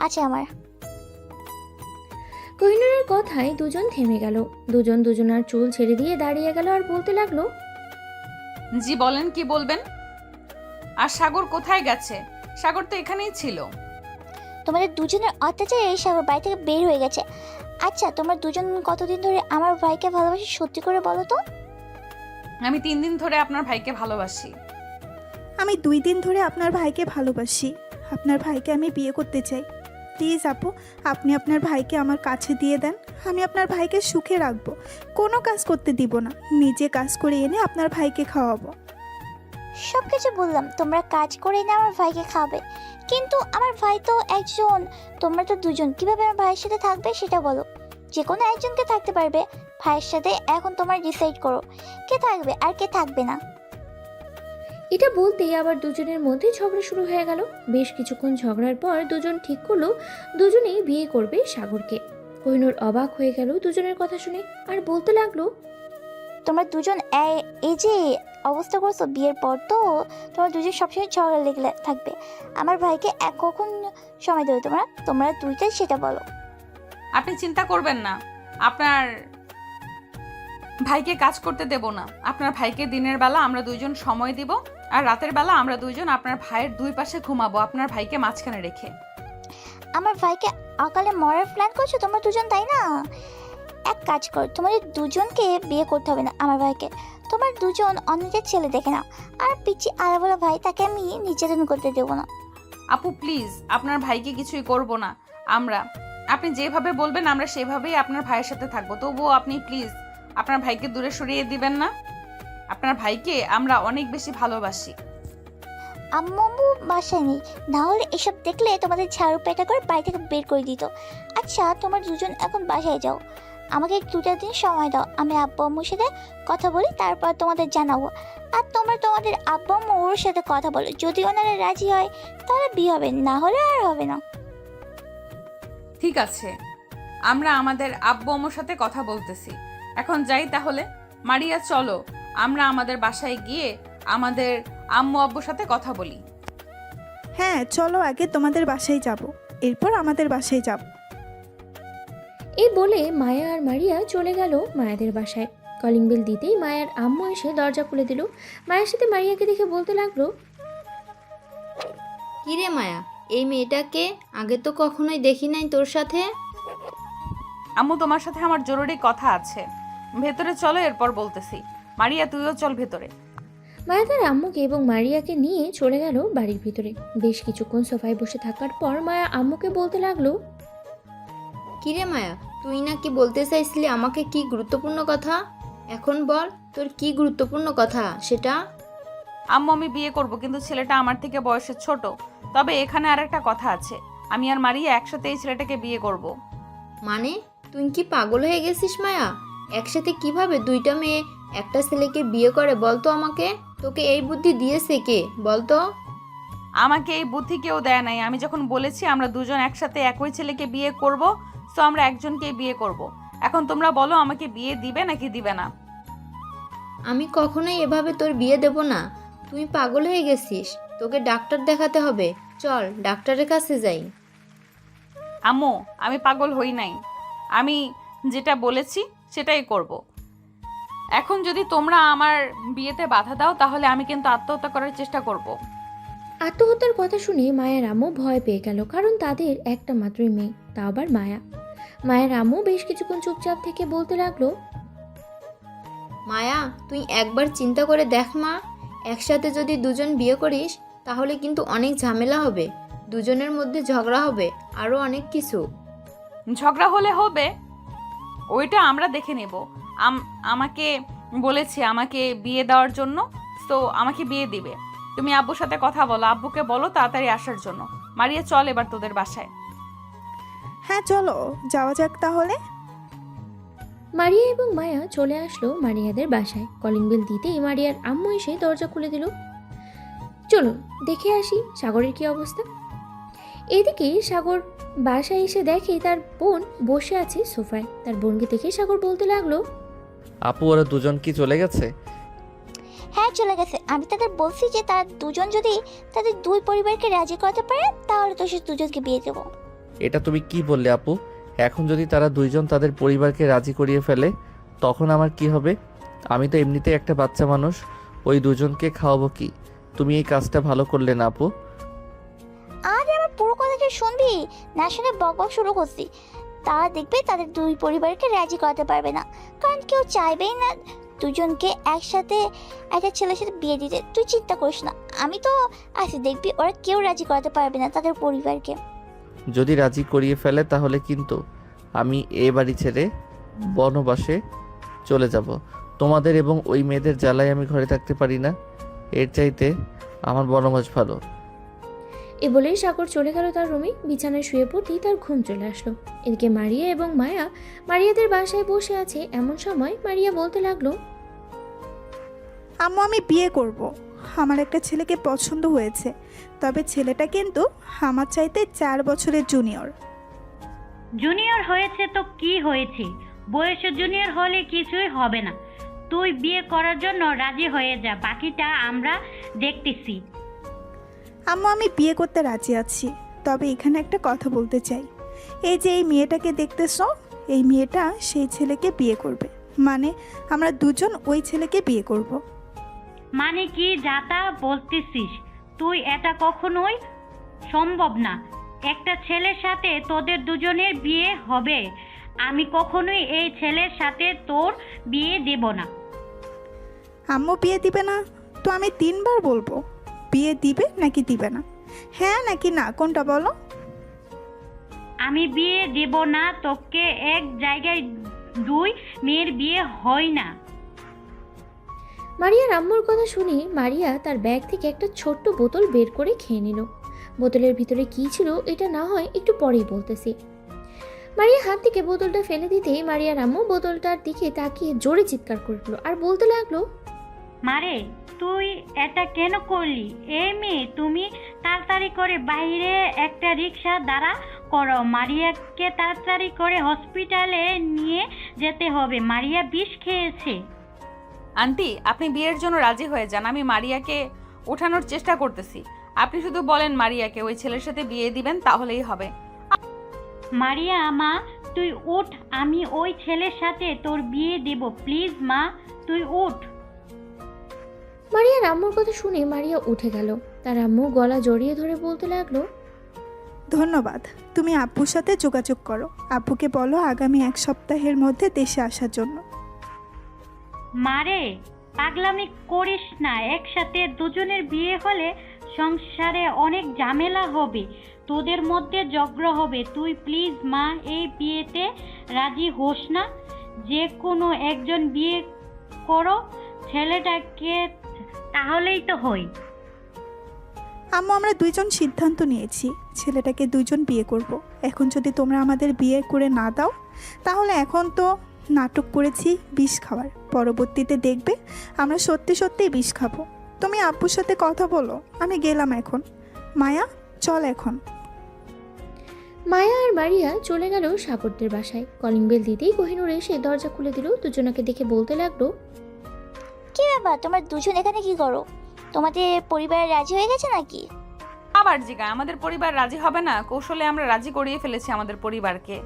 আছে আমার। কোহিনূরের কথায় দুজন থেমে গেল। দুজন দুজনার চুল ছেড়ে দিয়ে দাঁড়িয়ে গেল আর বলতে লাগলো, জি বলেন, কি বলবেন? আর সাগর কোথায় গেছে? সাগর তো এখানেই ছিল। তোমাদের দুজনের অত্যাচারে এই সাগর বাড়ি থেকে বের হয়ে গেছে। আচ্ছা, তোমরা দুজন কতদিন ধরে আমার ভাইকে ভালোবাসি সত্যি করে বলো তো? আমি 3 দিন ধরে আপনার ভাইকে ভালোবাসি। আমি 2 দিন ধরে আপনার ভাইকে ভালোবাসি। আপনার ভাইকে আমি বিয়ে করতে চাই। প্লিজ আপু, আপনি আপনার ভাইকে আমার কাছে দিয়ে দেন। আমি আপনার ভাইকে সুখে রাখবো, কোনো কাজ করতে দিব না। নিজে কাজ করে এনে আপনার ভাইকে খাওয়াবো। সব কিছু বললাম, তোমরা কাজ করে এনে আমার ভাইকে খাবে, কিন্তু আমার ভাই তো একজন, তোমরা তো দুজন, কিভাবে আমার ভাইয়ের সাথে থাকবে সেটা বলো। যে কোনো একজনকে থাকতে পারবে ভাইয়ের সাথে। এখন তোমরা ডিসাইড করো কে থাকবে আর কে থাকবে না। এটা বলতেই আবার দুজনের মধ্যে ঝগড়া শুরু হয়ে গেল। বেশ কিছুক্ষণ ঝগড়ার পর দুজন ঠিক করলো দুজনেই বিয়ে করবে সাগরকে। কোহিনূর অবাক হয়ে গেল দুজনের কথা শুনে আর বলতে লাগলো, তোমরা দুজন এই যে অবস্থা করছো, বিয়ের পর তো তোমরা দুজন সবসময় ঝগড়া লেগে থাকবে। আমার ভাইকে কখন সময় দেবে তোমরা দুইটাই সেটা বলো। আপনি চিন্তা করবেন না, আপনার ভাইকে কাজ করতে দেব না। আপনার ভাইকে দিনের বেলা আমরা দুইজন সময় দিব, আর রাতের বেলা আমরা দুইজন আপনার ভাইয়ের দুই পাশে ঘুমাবো, আপনার ভাইকে মাঝখানে রেখে। আমার ভাইকে অকালে মরার প্ল্যান করছো তোমরা দুজন, তাই না? এক কাজ কর, তোমাদের দুজনকে বিয়ে করতে হবে না আমার ভাইকে। তোমার দুজন অন্যদের ছেলে দেখে নাও। আর পিচ্ছি আলাবলা ভাই, তাকে আমি নির্যাতন করতে দেবো না। আপু প্লিজ, আপনার ভাইকে কিছুই করব না আমরা। আপনি যেভাবে বলবেন আমরা সেভাবেই আপনার ভাইয়ের সাথে থাকবো। তবুও আপনি প্লিজ আপনার ভাইকে দূরে সরিয়ে দিবেন না। আপনার ভাইকে আমরা অনেক বেশি ভালোবাসি। আম্মু বাসায় নেই, না হলে এসব দেখলে তোমাদের ঝাড়ু পেটা করে বাড়ি থেকে বের করে দিত। আচ্ছা, তোমার দুজন এখন বাসায় যাও, আমাকে 2টা দিন সময় দাও। আমি আব্বু আম্মুর সাথে কথা বলি, তারপর তোমাদের জানাবো। আর তোমরা তোমাদের আব্বু আম্মু ওর সাথে কথা বলো, যদি ওনারা রাজি হয় তাহলে বিয়ে হবে, না হলে আর হবে না। ঠিক আছে, আমরা আমাদের আব্বু আম্মুর সাথে কথা বলতেছি। এখন যাই তাহলে। মারিয়া চলো, আমরা আমাদের বাসায় গিয়ে আমাদের আম্মু আব্বুর সাথে কথা বলি। হ্যাঁ চলো, আগে তোমাদের বাসায় যাব, এরপর আমাদের বাসায় যাব। এই বলে মায়া আর মারিয়া চলে গেল মায়াদের বাসায়। কলিং বেল দিতেই মায়ার আম্মু এসে দরজা খুলে দিল। মায়ের সাথে মারিয়াকে দেখে বলতে লাগলো, কিরে মায়া, এই মেয়েটাকে আগে তো কখনোই দেখি নাই তোর সাথে। আম্মু, তোমার সাথে আমার জরুরি কথা আছে, ভেতরে চলো, এরপর বলতেছি। মারিয়া, তুইও চল ভেতরে। মায়া তার আম্মুকে এবং মারিয়াকে নিয়ে চলে গেল বাড়ির ভিতরে। বেশ কিছুক্ষণ সোফায় বসে থাকার পর মায়া আম্মুকে বলতে লাগলো, কিরে মায়া, তুই না কি বলতে চাইছিলি আমাকে কি গুরুত্বপূর্ণ কথা? এখন বল তোর কি গুরুত্বপূর্ণ কথা সেটা। আম্মু, আমি বিয়ে করব, কিন্তু ছেলেটা আমার থেকে বয়সে ছোট। তবে এখানে আর একটা কথা আছে, আমি আর মারিয়া একসাথে এই ছেলেটাকে বিয়ে করব। মানে তুই কি পাগল হয়ে গেছিস মায়া? একসাথে কিভাবে দুইটা মেয়ে একটা ছেলেকে বিয়ে করে বলতো আমাকে? তোকে এই বুদ্ধি দিয়েছে কে বলতো? আমাকে এই বুদ্ধি কেউ দেয় নাই। আমি যখন বলেছি আমরা দুজন একসাথে একই ছেলেকে বিয়ে করব, সো আমরা একজনকেই বিয়ে করব। এখন তোমরা বলো আমাকে বিয়ে দিবে নাকি দিবে না? আমি কখনোই এভাবে তোর বিয়ে দেব না। তুই পাগল হয়ে গেছিস, তোকে ডাক্তার দেখাতে হবে। চল ডাক্তারের কাছে যাই। আম্মু, আমি পাগল হই নাই। আমি যেটা বলেছি সেটাই করব। এখন যদি তোমরা আমার বিয়েতে বাধা দাও তাহলে আমি কিন্তু আত্মহত্যা করার চেষ্টা করব। আত্মহত্যার কথা শুনে মায়ের আম্মু ভয় পেয়ে গেল, কারণ তাদের একটা মাত্রই মেয়ে, তা আবার মায়া। মায়ের আম্মু বেশ কিছুক্ষণ চুপচাপ থেকে বলতে লাগলো, মায়া তুই একবার চিন্তা করে দেখ মা, একসাথে যদি দুজন বিয়ে করিস তাহলে কিন্তু অনেক ঝামেলা হবে, দুজনের মধ্যে ঝগড়া হবে, আরও অনেক কিছু। ঝগড়া হলে হবে, ওইটা আমরা দেখে নেব। আমাকে বলেছে আমাকে বিয়ে দেওয়ার জন্য, তো আমাকে বিয়ে দিবে। তুমি আব্বুর সাথে কথা বলো, আব্বুকে বলো তাড়াতাড়ি আসার জন্য। মারিয়া চল এবার তোদের বাসায়। হ্যাঁ চলো যাওয়া যাক তাহলে। মারিয়া এবং মায়া চলে আসলো মারিয়াদের বাসায়। কলিং বেল দিতেই মারিয়ার আম্মু এসে দরজা খুলে দিল। চলুন দেখে আসি সাগরের কি অবস্থা। এদিকে সাগর বাসায় এসে দেখে তার বোন বসে আছে সোফায়। তার বোনকে দেখে সাগর বলতে লাগলো, আপু ওরা দুজন কি চলে গেছে? হ্যাঁ চলে গেছে। আমি তাদের বলছি যে তারা দুজন যদি তাদের দুই পরিবারকে রাজি করাতে পারে তাহলে তো সে দুজনকে বিয়ে দেবো। এটা তুমি কি বললে আপু? এখন যদি তারা দুইজন তাদের পরিবারকে রাজি করিয়ে ফেলে তখন আমার কি হবে? আমি তো এমনিতেই একটা বাচ্চা মানুষ, ওই দুজনকে খাওয়াবো কি? তুমি এই কাজটা ভালো করলে না আপু। আর আমার পুরো কথাটা শুনবি না, শুনে বক বক শুরু করছি। তারা দেখবে তাদের দুই পরিবারকে রাজি করাতে পারবে না, কারণ কেউ চাইবেই না দুজনকে একসাথে একটা ছেলের সাথে বিয়ে দিতে। তুই চিন্তা করিস না, আমি তো আছি, দেখবি ওরা কেউ রাজি করাতে পারবে না তাদের পরিবারকে। যদি রাজি করিয়ে ফেলে তাহলে কিন্তু আমি এ বাড়ি ছেড়ে বনবাসে চলে যাব। তোমাদের এবং ওই মেয়েদের জ্বালায় আমি ঘরে থাকতে পারি না, এর চাইতে আমার বনবাস ভালো। এ বলেই সাগর চলে গেল তার রুমে। বিছানায় শুয়ে পড়তেই তার ঘুম চলে আসলো। এদিকে মারিয়া এবং মায়া মারিয়াদের বাসায় বসে আছে। এমন সময় মারিয়া বলতে লাগলো, আম্মু আমি বিয়ে করব। আমার একটা ছেলেকে পছন্দ হয়েছে, তবে ছেলেটা কিন্তু আমার চাইতে 4 বছরের জুনিয়র। জুনিয়র হয়েছে তো কি হয়েছে, বয়সে জুনিয়র হলে কিছুই হবে না। তুই বিয়ে করার জন্য রাজি হয়ে যা, বাকিটা আমরা দেখতেছি। আম্মু আমি বিয়ে করতে রাজি আছি, তবে এখানে একটা কথা বলতে চাই। এই যে এই মেয়েটাকে দেখতেছো, এই মেয়েটা সেই ছেলেকে বিয়ে করবে, মানে আমরা দুজন ওই ছেলেকে বিয়ে করব। মানে কি যাতা বলতেছিস তুই? এটা কখনোই সম্ভব না। একটা ছেলের সাথে তোদের দুজনের বিয়ে হবে। আমি কখনোই এই ছেলের সাথে তোর বিয়ে দেব না। আম্মু বিয়ে দিবে না তো আমি 3 বার বলবো, বিয়ে দিবে নাকি দিবে না, হ্যাঁ নাকি না, কোনটা বলো? আমি বিয়ে দেব না। তোকে এক জায়গায় দুই মেয়ের বিয়ে হয় না। মারিয়ার আম্মুর কথা শুনে মারিয়া তার ব্যাগ থেকে একটা ছোট্ট বোতল বের করে খেয়ে নিল। বোতলের ভিতরে কি ছিল এটা না হয় একটু পরেই বলতেছি। মারিয়া হাত থেকে বোতলটা ফেলে দিতেই মারিয়ার আম্মু বোতলটার দিকে তাকিয়ে জোরে চিৎকার করলো আর বলতে লাগলো, মারে তুই এটা কেন করলি? এই মেয়ে, তুমি তাড়াতাড়ি করে বাইরে একটা রিক্সা দাঁড়া করো। মারিয়াকে তাড়াতাড়ি করে হসপিটালে নিয়ে যেতে হবে, মারিয়া বিষ খেয়েছে। আন্টি আপনি বিয়ের জন্য রাজি হয়ে যান, আমি মারিয়াকে ওঠানোর চেষ্টা করতেছি। আপনি শুধু বলেন মারিয়াকে ওই ছেলের সাথে বিয়ে দিবেন, তাহলেই হবে। মারিয়া মা তুই উঠ, আমি ওই ছেলের সাথে তোর বিয়ে দেব। প্লিজ মা তুই উঠ। মারিয়ার আম্মুর কথা শুনে মারিয়া উঠে গেল। তার আম্মু গলা জড়িয়ে ধরে বলতে লাগলো, ধন্যবাদ, তুমি আব্বুর সাথে যোগাযোগ করো, আব্বুকে বলো আগামী 1 সপ্তাহের মধ্যে দেশে আসার জন্য। মারে পাগলামি করিস না, একসাথে দুজনের বিয়ে হলে সংসারে অনেক ঝামেলা হবে, তোদের মধ্যে ঝগড়া হবে। তুই প্লিজ মা এই বিয়েতে রাজি হোস না। যে কোনো একজন বিয়ে করো ছেলেটাকে, তাহলেই তো হয়। আম্মু আমরা দুইজন সিদ্ধান্ত নিয়েছি ছেলেটাকে দুইজন বিয়ে করব। এখন যদি তোমরা আমাদের বিয়ে করে না দাও তাহলে এখন তো নাটক করেছি বিষ খাওয়ার, পরবর্তীতে দেখবে আমরা সত্যি সত্যিই বিষ খাবো। তুমি আব্বুর সাথে কথা বলো, আমি গেলাম এখন। মায়া চল এখন। মায়া আর মারিয়া চলে গেল সাগরদের বাসায়। কলিং বেল দিতেই কোহিনূর এসে দরজা খুলে দিল। দুজনাকে দেখে বলতে লাগলো, কি ব্যাপার, তোমার দুজন এখানে কি করো? তোমাদের পরিবার রাজি হয়ে গেছে নাকি? আবার জিগা, আমাদের পরিবার রাজি হবে না? কৌশলে আমরা রাজি করিয়ে ফেলেছি আমাদের পরিবারকে।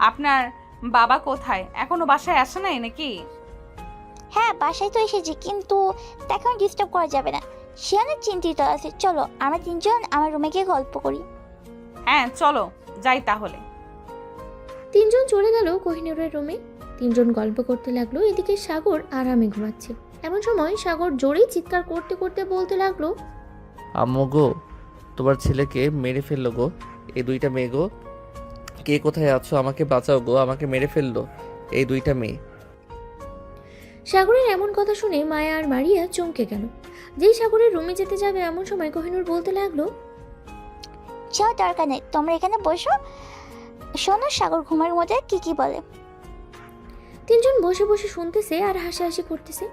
আপনার বাবা কোথায়? এখনো বাসায় আসে নাই নাকি? হ্যাঁ বাসায় তো এসেছি, কিন্তু তাকে এখন ডিস্টার্ব করা যাবে না, সে অনেক চিন্তিত আছে। চলো আমরা তিনজন আমার রুমে গিয়ে গল্প করি। হ্যাঁ চলো যাই তাহলে। তিনজন চলে গেল কোহিনূরের রুমে। তিনজন গল্প করতে লাগলো। এদিকে সাগর আরামে ঘুমাচ্ছে। এমন সময় সাগর জোরেই চিৎকার করতে করতে বলতে লাগলো, আম্মু গো, তোমার ছেলেকে মেরে ফেললো গো, এই দুইটা মেয়ে গো। কে কোথায় আছো? আমাকে বাঁচাও গো, আমাকে মেরে ফেললো এই দুইটা মেয়ে। সাগরের এমন কথা শুনে মায়া আর মারিয়া চমকে গেল। যেই সাগরের রুমে যেতে যাবে এমন সময় কোহিনূর বলতে লাগলো, যাও দরকার নেই, তোমরা এখানে বসো, শোনো সাগর ঘুমের মধ্যে কি বলে। তিনজন বসে বসে শুনতেছে আর হাসাহাসি করতেছে।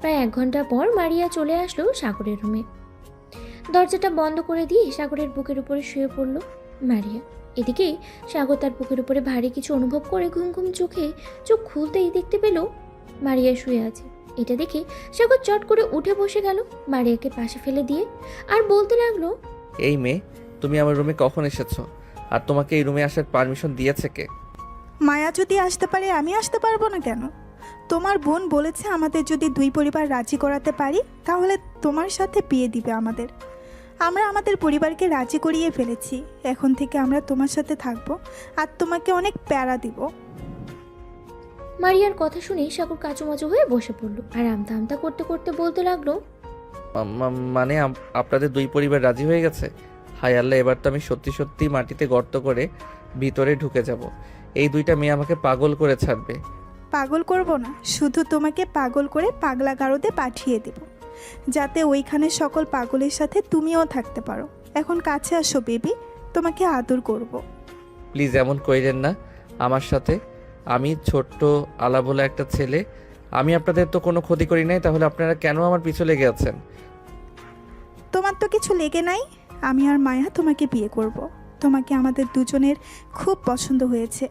প্রায় 1 ঘন্টা পর মারিয়া চলে আসলো সাগরের রুমে। দরজাটা বন্ধ করে দিয়ে সাগরের বুকের উপরে শুয়ে পড়ল মারিয়া। এদিকে সাগর তার বুকের উপরে ভারী কিছু অনুভব করে ঘুম ঘুম চোখে চোখ খুলতেই দেখতে পেল মারিয়া শুয়ে আছে। এটা দেখে সাগর চট করে উঠে বসে গেল মারিয়াকে পাশে ফেলে দিয়ে, আর বলতে লাগলো, এই মেয়ে, তুমি আমার রুমে কখন এসেছো? আর তোমাকে এই রুমে আসার পারমিশন দিয়েছে কে? মায়া যদি আসতে পারে আমি আসতে পারবো না কেন? তোমার বোন বলেছে আমাদের যদি দুই পরিবার রাজি করাতে পারি তাহলে তোমার সাথে বিয়ে দিবে আমাদের। আমরা আমাদের পরিবারকে রাজি করিয়ে ফেলেছি, এখন থেকে আমরা তোমার সাথে থাকবো আর তোমাকে অনেক প্যারা দিব। মারিয়ার কথা শুনে সাগর কাচুমাচু হয়ে বসে পড়লো আর আমতা আমতা করতে করতে বলতে লাগলো, মানে আপনাদের দুই পরিবার রাজি হয়ে গেছে? হায় আল্লাহ, এবার তো আমি সত্যি সত্যি মাটিতে গর্ত করে ভিতরে ঢুকে যাব। এই দুইটা মেয়ে আমাকে পাগল করে ছাড়বে। পাগল করব না, শুধু তোমাকে পাগল করে পাগলা গারদে পাঠিয়ে দেব, যাতে ওইখানে সকল পাগলের সাথে তুমিও থাকতে পারো। এখন কাছে আসো বেবি, তোমাকে আদর করব। প্লিজ এমন কইরেন না আমার সাথে। আমি ছোট্ট আলা বলে একটা ছেলে, আমি আপনাদের তো কোনো ক্ষতি করি নাই, তাহলে আপনারা কেন আমার পিছু লেগে আছেন? তোমার তো কিছু লেগে নাই। আমি আর মায়া তোমাকে বিয়ে করব। তোমাকে আমাদের দুজনের খুব পছন্দ হয়েছে,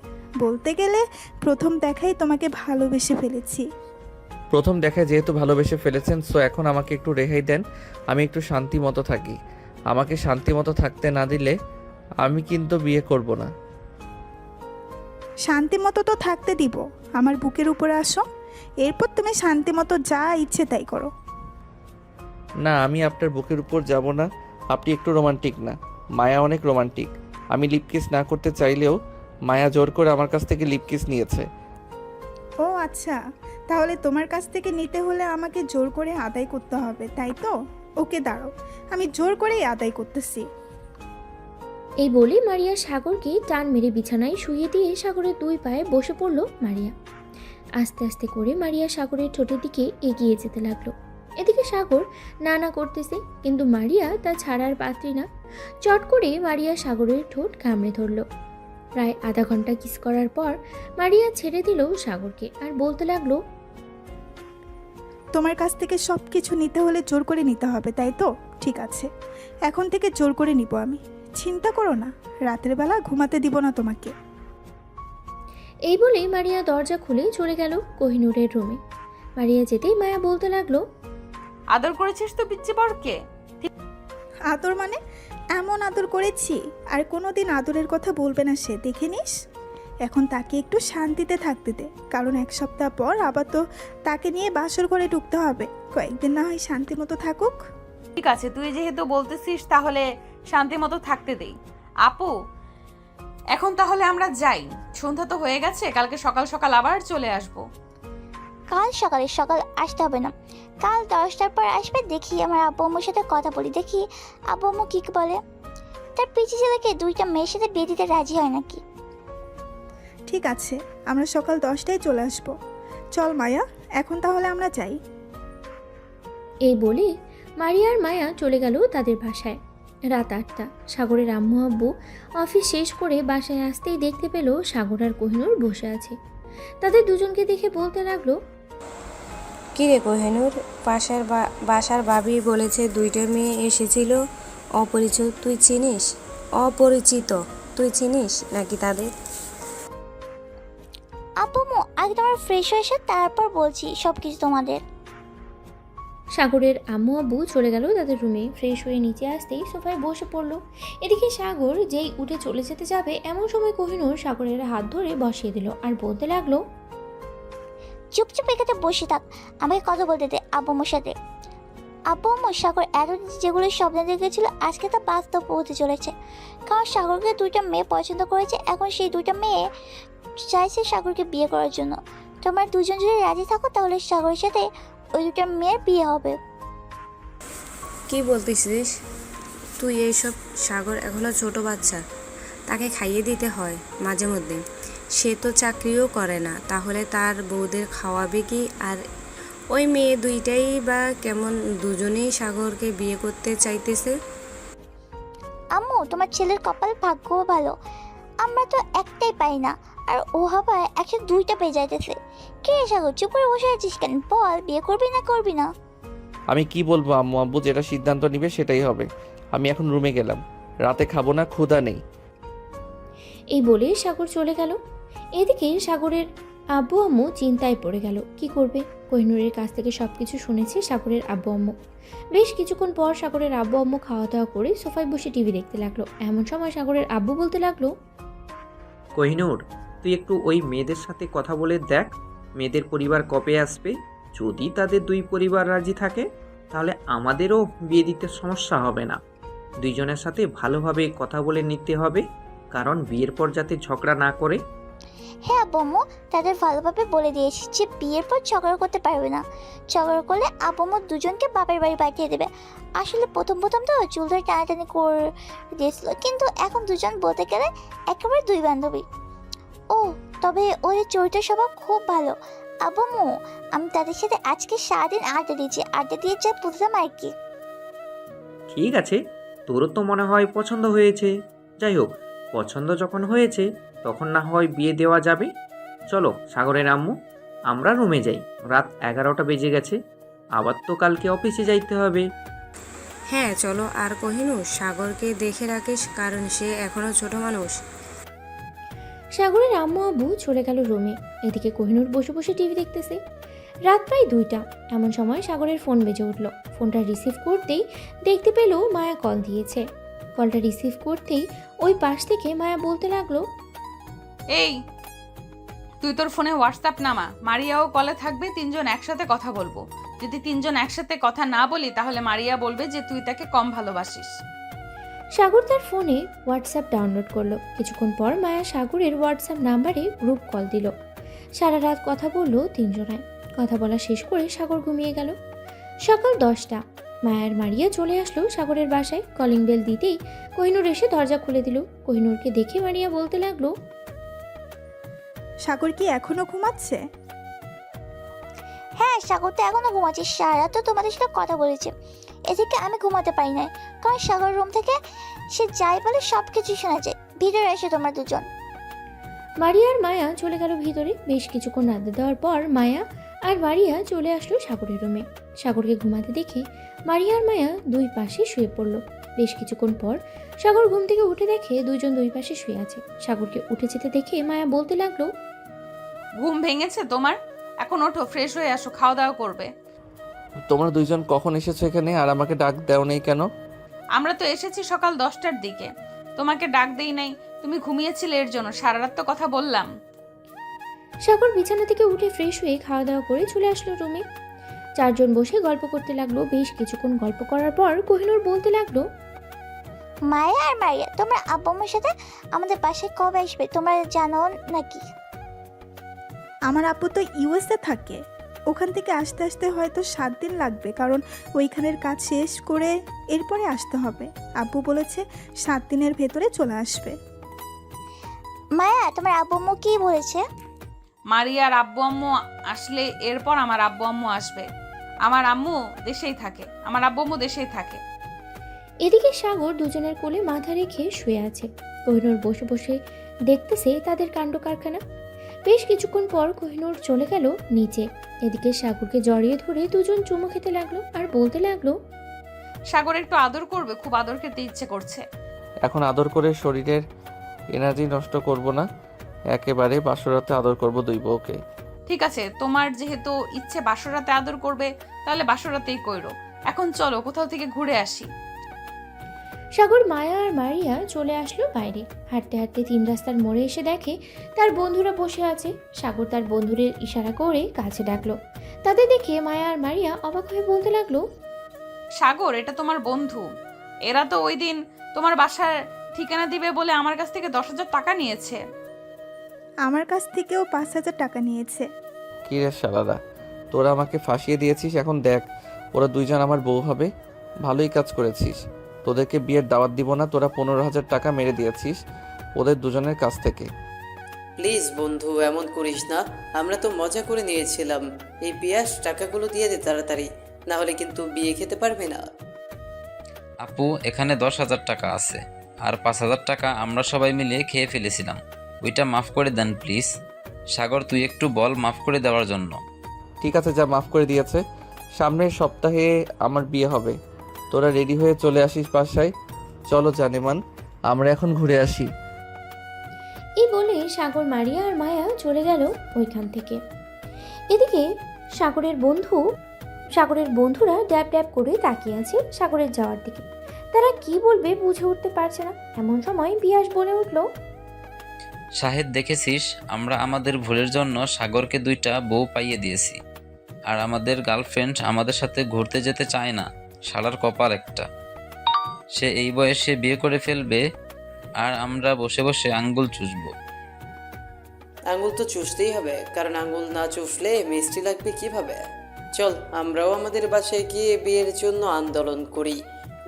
বলতে গেলে প্রথম দেখাই তোমাকে ভালোবেসে ফেলেছি। প্রথম দেখায় যেহেতু ভালোবেসে ফেলেছেন, সো এখন আমাকে একটু রেহাই দেন, আমি একটু শান্তি মতো থাকি। আমাকে শান্তি মতো থাকতে না দিলে আমি কিন্তু বিয়ে করব না। শান্তি মতো তো থাকতে দিব, আমার বুকের উপরে আসো, এরপর তুমি শান্তি মতো যা ইচ্ছে তাই করো। না, আমি আপনার বুকের উপর যাব না। আপনি একটু রোমান্টিক না? মায়া অনেক রোমান্টিক। আমি লিপকিস না করতে চাইলেও মায়া জোর করে আমার কাছ থেকে লিপকিস নিয়েছে। ও আচ্ছা, তাহলে তোমার কাছ থেকে নিতে হলে আমাকে জোর করে আদায় করতে হবে, তাই তো? ওকে দাঁড়াও, আমি জোর করেই আদায় করতেছি। এই বলে মারিয়া সাগরকে টান মেরে বিছানায় শুইয়ে দিয়ে সাগরের 2 পায়ে বসে পড়ল মারিয়া। আস্তে আস্তে করে মারিয়া সাগরের ঠোঁটের দিকে এগিয়ে যেতে লাগলো। এদিকে সাগর না করতেছে, কিন্তু মারিয়া তা ছাড়ার পাত্রী না। চট করে মারিয়া সাগরের ঠোঁট কামড়ে ধরল। প্রায় আধা ঘন্টা কিস করার পর মারিয়া ছেড়ে দিল সাগরকে আর বলতে লাগলো, তোমার কাছ থেকে সব কিছু নিতে হলে জোর করে নিতে হবে, তাই তো? ঠিক আছে, এখন থেকে জোর করে নিব আমি। চিন্তা করো না, রাতের বেলা ঘুমাতে দিব না তোমাকে। এই বলে মারিয়া দরজা খুলে চলে গেল কোহিনূরের রুমে। মারিয়া যেতেই মায়া বলতে লাগলো, আদর করেছিস তো পিচ্চি বরকে? আদর মানে? এমন আদর করেছি আর কোনোদিন আদরের কথা বলবে না সে, দেখে নিস। এখন তাকে একটু শান্তিতে থাকতে দে, কারণ 1 সপ্তাহ পর আবার তো তাকে নিয়ে বাসর ঘরে ঢুকতে হবে। কয়েকদিন না হয় শান্তি মতো থাকুক। ঠিক আছে, তুই যেহেতু বলতেছিস তাহলে শান্তি মতো থাকতে দেই। আপু, এখন তাহলে আমরা যাই, সন্ধ্যা তো হয়ে গেছে, কালকে সকাল সকাল আবার চলে আসবো। কাল সকাল আসতে হবে না, কাল 10টার পর আসবে। দেখি আমার আব্বু আম্মুর সাথে কথা বলি, দেখি আব্বু আম্মু কী বলে। তার পিচি ছেলেকে 2টা মেয়ের সাথে বিয়ে দিতে রাজি হয় নাকি। ঠিক আছে, আমরা সকাল 10টায় চলে আসব। চল মায়া, এখন তাহলে আমরা যাই। এই বলে মারিয়া আর মায়া চলে গেল তাদের বাসায়। রাত 8টা। সাগরের আম্মু আব্বু অফিস শেষ করে বাসায় আসতেই দেখতে পেল সাগর আর কোহিনূর বসে আছে। তাদের দুজনকে দেখে বলতে লাগলো, কিরে কোহিনূর, বাসার ভাবি বলেছে 2টা মেয়ে এসেছিল অপরিচিত, তুই চিনিস? অপরিচিত তুই চিনিস নাকি তাদের? আব্বু আগে তোমার ফ্রেশ হয়ে এসে তারপর বলছি সব কিছু তোমাদের। সাগরের আম্মু আব্বু চলে গেল তাদের রুমে। ফ্রেশ হয়ে নিচে আসতেই সোফায় বসে পড়ল। এদিকে সাগর যেই উঠে চলে যেতে যাবে এমন সময় কোহিনূর সাগরের হাত ধরে বসিয়ে দিল আর বলতে লাগলো, চুপচাপ এখানে বসে থাক, আমাকে কথা বলতে দে আব্বুর সাথে। আব্বু সাগর এতদিন যেগুলো স্বপ্নে দেখেছিল আজকে তা বাস্তব হতে চলেছে। কারণ সাগরকে 2টা মেয়ে পছন্দ করেছে, এখন সেই 2টা মেয়ে চাইছে সাগরকে বিয়ে করার জন্য। তোমরা দুজন যদি রাজি থাকো তাহলে সাগরের সাথে ওই 2টা মেয়ের বিয়ে হবে। কি বলতেছিস তুই এইসব? সাগর এখনো ছোট বাচ্চা, তাকে খাইয়ে দিতে হয় মাঝে মধ্যে। সে তো চাকরিও করে না, তাহলে তার বউদের খাওয়াবে কি? আর ওই মেয়ে 2টাই বা কেমন, দুজনেই সাগরকে বিয়ে করতে চাইতেছে। আম্মু তোমার ছেলের কপাল ভাগ্য ভালো, আমরা তো একটাই পাই না, আর ও হবার 102টা পেয়ে যাইতেছে। কে সাগর চুপ করে বসে আছিস কেন? বল, বিয়ে করবি না করবি না? আমি কি বলবো আম্মু আব্বু যেটা সিদ্ধান্ত নিবে সেটাই হবে। আমি এখন রুমে গেলাম, রাতে খাবো না, ক্ষুধা নেই। এই বলে সাগর চলে গেল। এদিকে সাগরের আব্বু আম্মু চিন্তায় পড়ে গেল, কি করবে। কোহিনূরের কাছ থেকে সবকিছু শুনেছে সাগরের আব্বু আম্মু। বেশ কিছুক্ষণ পর সাগরের আব্বু আম্মু খাওয়া দাওয়া করে সোফায় বসে টিভি দেখতে লাগলো। এমন সময় সাগরের আব্বু বলতে লাগলো, কোহিনূর, তুই একটু ওই মেয়েদের সাথে কথা বলে দেখ, মেয়েদের পরিবার কবে আসবে। যদি তাদের 2 পরিবার রাজি থাকে তাহলে আমাদেরও বিয়ে দিতে সমস্যা হবে না। 2জনের সাথে ভালোভাবে কথা বলে নিতে হবে, কারণ বিয়ের পর যাতে ঝগড়া না করে। হ্যাঁ আব্বু, তাদের ভালোভাবে বলে দিয়েছি যে বিয়ের পর ঝগড়া করতে পারবে না। ঝগড়া করলে আব্বু দুজনকে বাপের বাড়ি পাঠিয়ে দেবে। আসলে প্রথম তো চুল ধরে টানাটানি করে দিয়েছিল, কিন্তু এখন দুজন বলতে গেলে একেবারে 2 বান্ধবী। ও তবে ওদের চরিত্র স্বভাব খুব ভালো। আব্বু আমি তাদের সাথে আজকে সারাদিন আড্ডা দিয়ে যা বুঝলাম আর কি। ঠিক আছে, তোরও তো মনে হয় পছন্দ হয়েছে। যাই হোক, পছন্দ যখন হয়েছে তখন না হয় বিয়ে দেওয়া যাবে। চলো সাগরের আম্মু, আমরা রুমে যাই, রাত 11টা বেজে গেছে, আবার তো কালকে অফিসে যাইতে হবে। হ্যাঁ চলো। আর কোহিনূর, সাগরকে দেখে রাখিস, কারণ সে এখনো ছোট মানুষ। সাগরের আম্মু আব্বু চলে গেল রুমে। এদিকে কোহিনূর বসে বসে টিভি দেখতেছে। রাত প্রায় 2টা। এমন সময় সাগরের ফোন বেজে উঠল। ফোনটা রিসিভ করতেই দেখতে পেল মায়া কল দিয়েছে। কলটা রিসিভ করতেই ওই পাশ থেকে মায়া বলতে লাগলো, এই তুই তোর ফোনে হোয়াটসঅ্যাপ নামা, মারিয়াও কলে থাকবে, 3জন একসাথে কথা বলবো। যদি 3জন একসাথে কথা না বলি তাহলে মারিয়া বলবে যে তুই তাকে কম ভালোবাসিস। সাগর তার ফোনে হোয়াটসঅ্যাপ ডাউনলোড করলো। কিছুক্ষণ পর মায়া সাগরের হোয়াটসঅ্যাপ নাম্বারে গ্রুপ কল দিল। সারা রাত কথা বললো 3জনায়। কথা বলা শেষ করে সাগর ঘুমিয়ে গেল। সকাল 10টা। মায়ার মারিয়া চলে আসলো সাগরের বাসায়। কলিং বেল দিতেই কোহিনূর এসে দরজা খুলে দিল। কোহিনূরকে দেখে মারিয়া বলতে লাগলো, সাগর কি এখনো ঘুমাচ্ছে? হ্যাঁ সাগর তো এখনো ঘুমাচ্ছে, সারা তো তোমাদের সাথে কথা বলেছে। এদিকে আমি ঘুমাতে পারি না, কারণ সাগর রুম থেকে সে যাই বলে সব কিছু শোনা যায়। ভিতরে এসে তোমরা দুজন। মারিয়া আর মায়া চলে গেল ভিতরে। বেশ কিছুক্ষণ আড্ডা দেওয়ার পর মায়া আর মারিয়া চলে আসলো সাগরের রুমে। সাগরকে ঘুমাতে দেখে মারিয়া আর মায়া 2 পাশে শুয়ে পড়ল। বেশ কিছুক্ষণ পর সাগর ঘুম থেকে উঠে দেখে 2জন 2 পাশে শুয়ে আছে। সাগরকে উঠে যেতে দেখে মায়া বলতে লাগলো, ঘুম ভেঙেছে তোমার? এখন ওঠো, ফ্রেশ হয়ে আসো, খাওয়া দাওয়া করবে। তোমরা 2জন কখন এসেছো এখানে আর আমাকে ডাক দেও নেই কেন? আমরা তো এসেছি সকাল 10টার দিকে, তোমাকে ডাক দেই নাই, তুমি ঘুমিয়েছিলে এর জন্য। সারা রাত তো কথা বললাম। সাগর বিছানা থেকে উঠে ফ্রেশ হয়ে খাওয়া দাওয়া করে চলে আসলো রুমে। 4জন বসে গল্প করতে লাগলো। বেশ কিছুক্ষণ গল্প করার পর কোহিনূর বলতে লাগলো, মায়া আর মারিয়া, তোমরা আব্বুর সাথে আমাদের বাসায় কবে আসবে তোমরা জানো নাকি? আমার আপু তো ইউএসএ থাকে, ওখান থেকে আসতে আসতে হয়তো 7 দিন লাগবে, কারণ ওইখানের কাজ শেষ করে এরপরে আসতে হবে। আব্বু বলেছে 7 দিনের ভেতরে চলে আসবে। মায়া তোমার আব্বু কি বলেছে? মারিয়ার আব্বু আম্মু আসলে এরপর আমার আব্বু আম্মু আসবে। আমার আম্মু দেশেই থাকে, আমার আব্বু আম্মু দেশেই থাকে। এদিকে সাগর দুজনের কোলে মাথা রেখে শুয়ে আছে। কোহিনূর বসে বসে দেখতেছে তাদের কাণ্ড কারখানা। বেশ কিছুক্ষণ পর কোহিনূর চলে গেল নিচে। এদিকে সাগরকে জড়িয়ে ধরে দুজন চুমু খেতে লাগলো আর বলতে লাগলো, সাগর একটু আদর করবে, খুব আদর খেতে ইচ্ছে করছে। এখন আদর করে শরীরের এনার্জি নষ্ট করব না, একেবারে বাসরাতে আদর করব দুই বউকে। ঠিক আছে, তোমার যেহেতু ইচ্ছে বাসরাতে আদর করবে, তাহলে বাসরাতেই কইরো। এখন চলো কোথাও থেকে ঘুরে আসি। সাগর, মায়া আর মারিয়া চলে আসলো বাইরে। হাঁটতে হাঁটতে 3 রাস্তার মোড়ে এসে দেখে তার বন্ধুরা বসে আছে। সাগর তার বন্ধুদের ইশারা করে কাছে ডাকলো। তাদের দেখে মায়া আর মারিয়া অবাক হয়ে বলতে লাগলো, সাগর, এটা তোমার বন্ধু। এরা তো ওই দিন তোমার বাসার ঠিকানা দিবে বলে আমার কাছ থেকে 10,000 টাকা নিয়েছে। আমার কাছ থেকেও 5,000 টাকা নিয়েছে। কি রে শালারা, তোরা আমাকে ফাঁসিয়ে দিয়েছিস, এখন দেখ ওরা দুইজন আমার বউ হবে। ভালোই কাজ করেছিস। তোদেরকে বিয়ের দাওয়াত দিব না, তোরা 15,000 টাকা মেরে দিয়েছিস ওদের দুজনের কাছ থেকে। প্লিজ বন্ধু, এমন করিস না। আমরা তো মজা করে নিয়েছিলাম। এই পিয়াস টাকাগুলো দিয়ে দে তাড়াতাড়ি, না হলে কিন্তু বিয়ে খেতে পারবে না। আপু, এখানে 10,000 টাকা আছে, আর 5,000 টাকা আমরা সবাই মিলে খেয়ে ফেলেছিলাম। ওইটা মাফ করে দেন প্লিজ। সাগর, তুই একটু বল মাফ করে দেওয়ার জন্য। ঠিক আছে, যা মাফ করে দিয়েছে। সামনের সপ্তাহে আমার বিয়ে হবে, তোরা রেডি হয়ে চলে আসিস বাসায়। চলো জানেমান, আমরা এখন ঘুরে আসি। এই বলে সাগর, মারিয়া আর মায়া চলে গেল ওইখান থেকে। এদিকে সাগরের বন্ধুরা ড্যাব ড্যাব করে তাকিয়ে আছে সাগরের যাওয়ার দিকে। তারা কি বলবে বুঝে উঠতে পারছে না। এমন সময় পিয়াস বলে উঠলো, শাহেদ, দেখেছিস আমরা আমাদের ভুলের জন্য সাগরকে 2টা বউ পাইয়ে দিয়েছি, আর আমাদের গার্লফ্রেন্ড আমাদের সাথে ঘুরতে যেতে চায় না। শালার কপাল একটা, সে এই বয়সে বিয়ে করে ফেলবে আর আমরা বসে বসে আঙ্গুল চুষবো। আঙ্গুল তো চুষতেই হবে, কারণ আঙ্গুল না চুষলে মিষ্টি লাগবে কিভাবে। চল আমরাও আমাদের বাসায় গিয়ে বিয়ের জন্য আন্দোলন করি।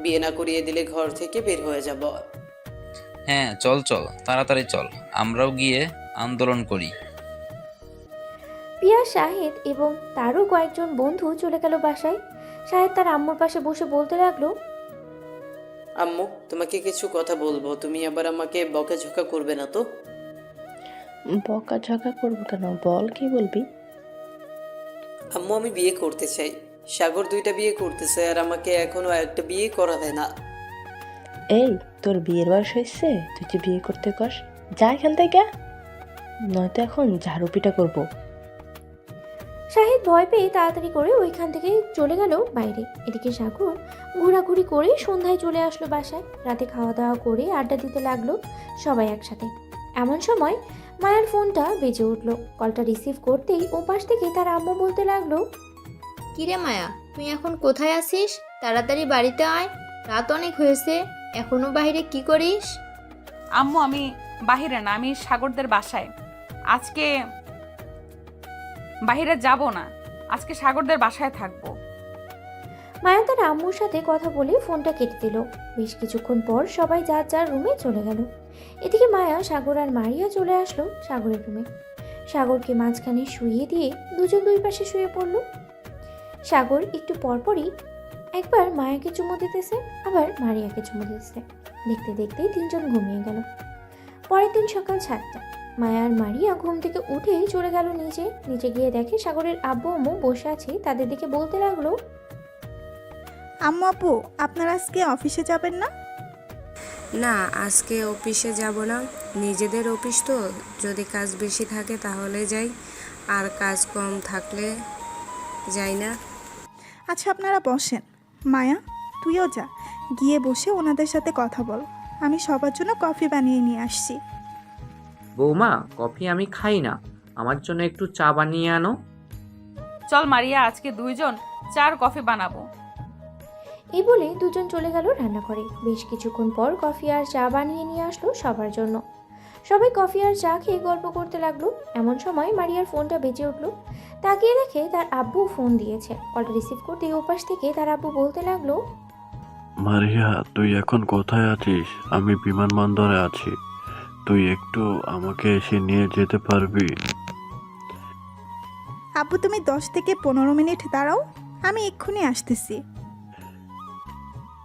বিয়ে না করিয়ে দিলে ঘর থেকে বের হয়ে যাব। হ্যাঁ চল চল, তাড়াতাড়ি চল, আমরাও গিয়ে আন্দোলন করি। পিয়াস, শাহেদ এবং তারও কয়েকজন বন্ধু চলে গেল বাসায়। শাহেদ তার আম্মুর পাশে বসে বলতে লাগলো, আম্মু, তোমাকে কিছু কথা বলবো, তুমি আবার আমাকে বকাঝকা করবে না তো? বকাঝকা করবো কেন, বল কি বলবি? আম্মু, আমি বিয়ে করতে চাই। সাগর 2টা বিয়ে করতেছে আর আমাকে এখনো একটা বিয়ে করাবে না। এই, তোর বিয়ের বয়স হয়েছে, তুই যে বিয়ে করতে কস? যা এখান থেকে, নয়তো এখন ঝাড়ু পিটা করবো। শাহেদ ভয় পেয়ে তাড়াতাড়ি করে ওইখান থেকে চলে গেল বাইরে। এদিকে সাগর ঘোরাঘুরি করে সন্ধ্যায় চলে আসলো বাসায়। রাতে খাওয়া দাওয়া করে আড্ডা দিতে লাগলো সবাই একসাথে। এমন সময় মায়ার ফোনটা বেজে উঠলো। কলটা রিসিভ করতেই ওপাশ থেকে তার আম্মু বলতে লাগলো, কিরে মায়া, তুই এখন কোথায় আছিস? তাড়াতাড়ি বাড়িতে আয়, রাত অনেক হয়েছে, এখনো বাইরে কি করিস? আম্মু, আমি বাহিরে না, আমি সাগরদের বাসায়। আজকে বাহিরে যাব না, আজকে সাগরদের বাসায় থাকবো। মায়া তার আম্মুর সাথে কথা বলে ফোনটা কেটে দিল। বেশ কিছুক্ষণ পর সবাই যার যার রুমে চলে গেল। এদিকে মায়া, সাগর আর মারিয়া চলে আসলো সাগরের রুমে। সাগরকে মাঝখানে শুইয়ে দিয়ে দুজন দুই পাশে শুয়ে পড়ল। সাগর একটু পরপরই একবার মায়াকে চুমু দিতেছে, আবার মারিয়াকে চুমু দিতেছে। দেখতে দেখতেই 3জন ঘুমিয়ে গেল। পরের দিন সকাল 7টা। মায়া আর মারিয়া ঘুম থেকে উঠে চলে গেল নিচে গিয়ে দেখে সাগরের আব্বু আম্মু বসে আছে। তাদের দিকে বলতে লাগলো, আম্মু, আপু, আপনারা আজকে অফিসে যাবেন না? না, আজকে অফিসে যাব না। নিজেদের অফিস তো, যদি কাজ বেশি থাকে তাহলে যাই, আর কাজ কম থাকলে যাই না। আচ্ছা, আপনারা বসেন। মায়া, তুইও যা, গিয়ে বসে ওনাদের সাথে কথা বল। আমি সবার জন্য কফি বানিয়ে নিয়ে আসছি। বৌমা, কফি আমি খাই না, আমার জন্য একটু চা বানিয়ে আনো। চল মারিয়া, আজকে 2জন চার কফি বানাবো। এই বলে দুজন চলে গেল রান্নাঘরে। বেশ কিছুক্ষণ পর কফি আর চা বানিয়ে নিয়ে আসলো সবার জন্য। সবাই কফি আর চা খেয়ে গল্প করতে লাগলো। এমন সময় মারিয়ার ফোনটা বেজে উঠলো। তাকিয়ে দেখে তার আব্বু ফোন দিয়েছে। কলটা রিসিভ করতে ওপাশ থেকে তার আব্বু বলতে লাগলো, মারিয়া, তুই এখন কোথায় আছিস? আমি বিমানবন্দরে আছি, তুই একটু আমাকে এসে নিয়ে যেতে পারবি? আব্বু, তুমি 10 থেকে 15 মিনিট দাঁড়াও, আমি এক্ষুনি আসতেছি।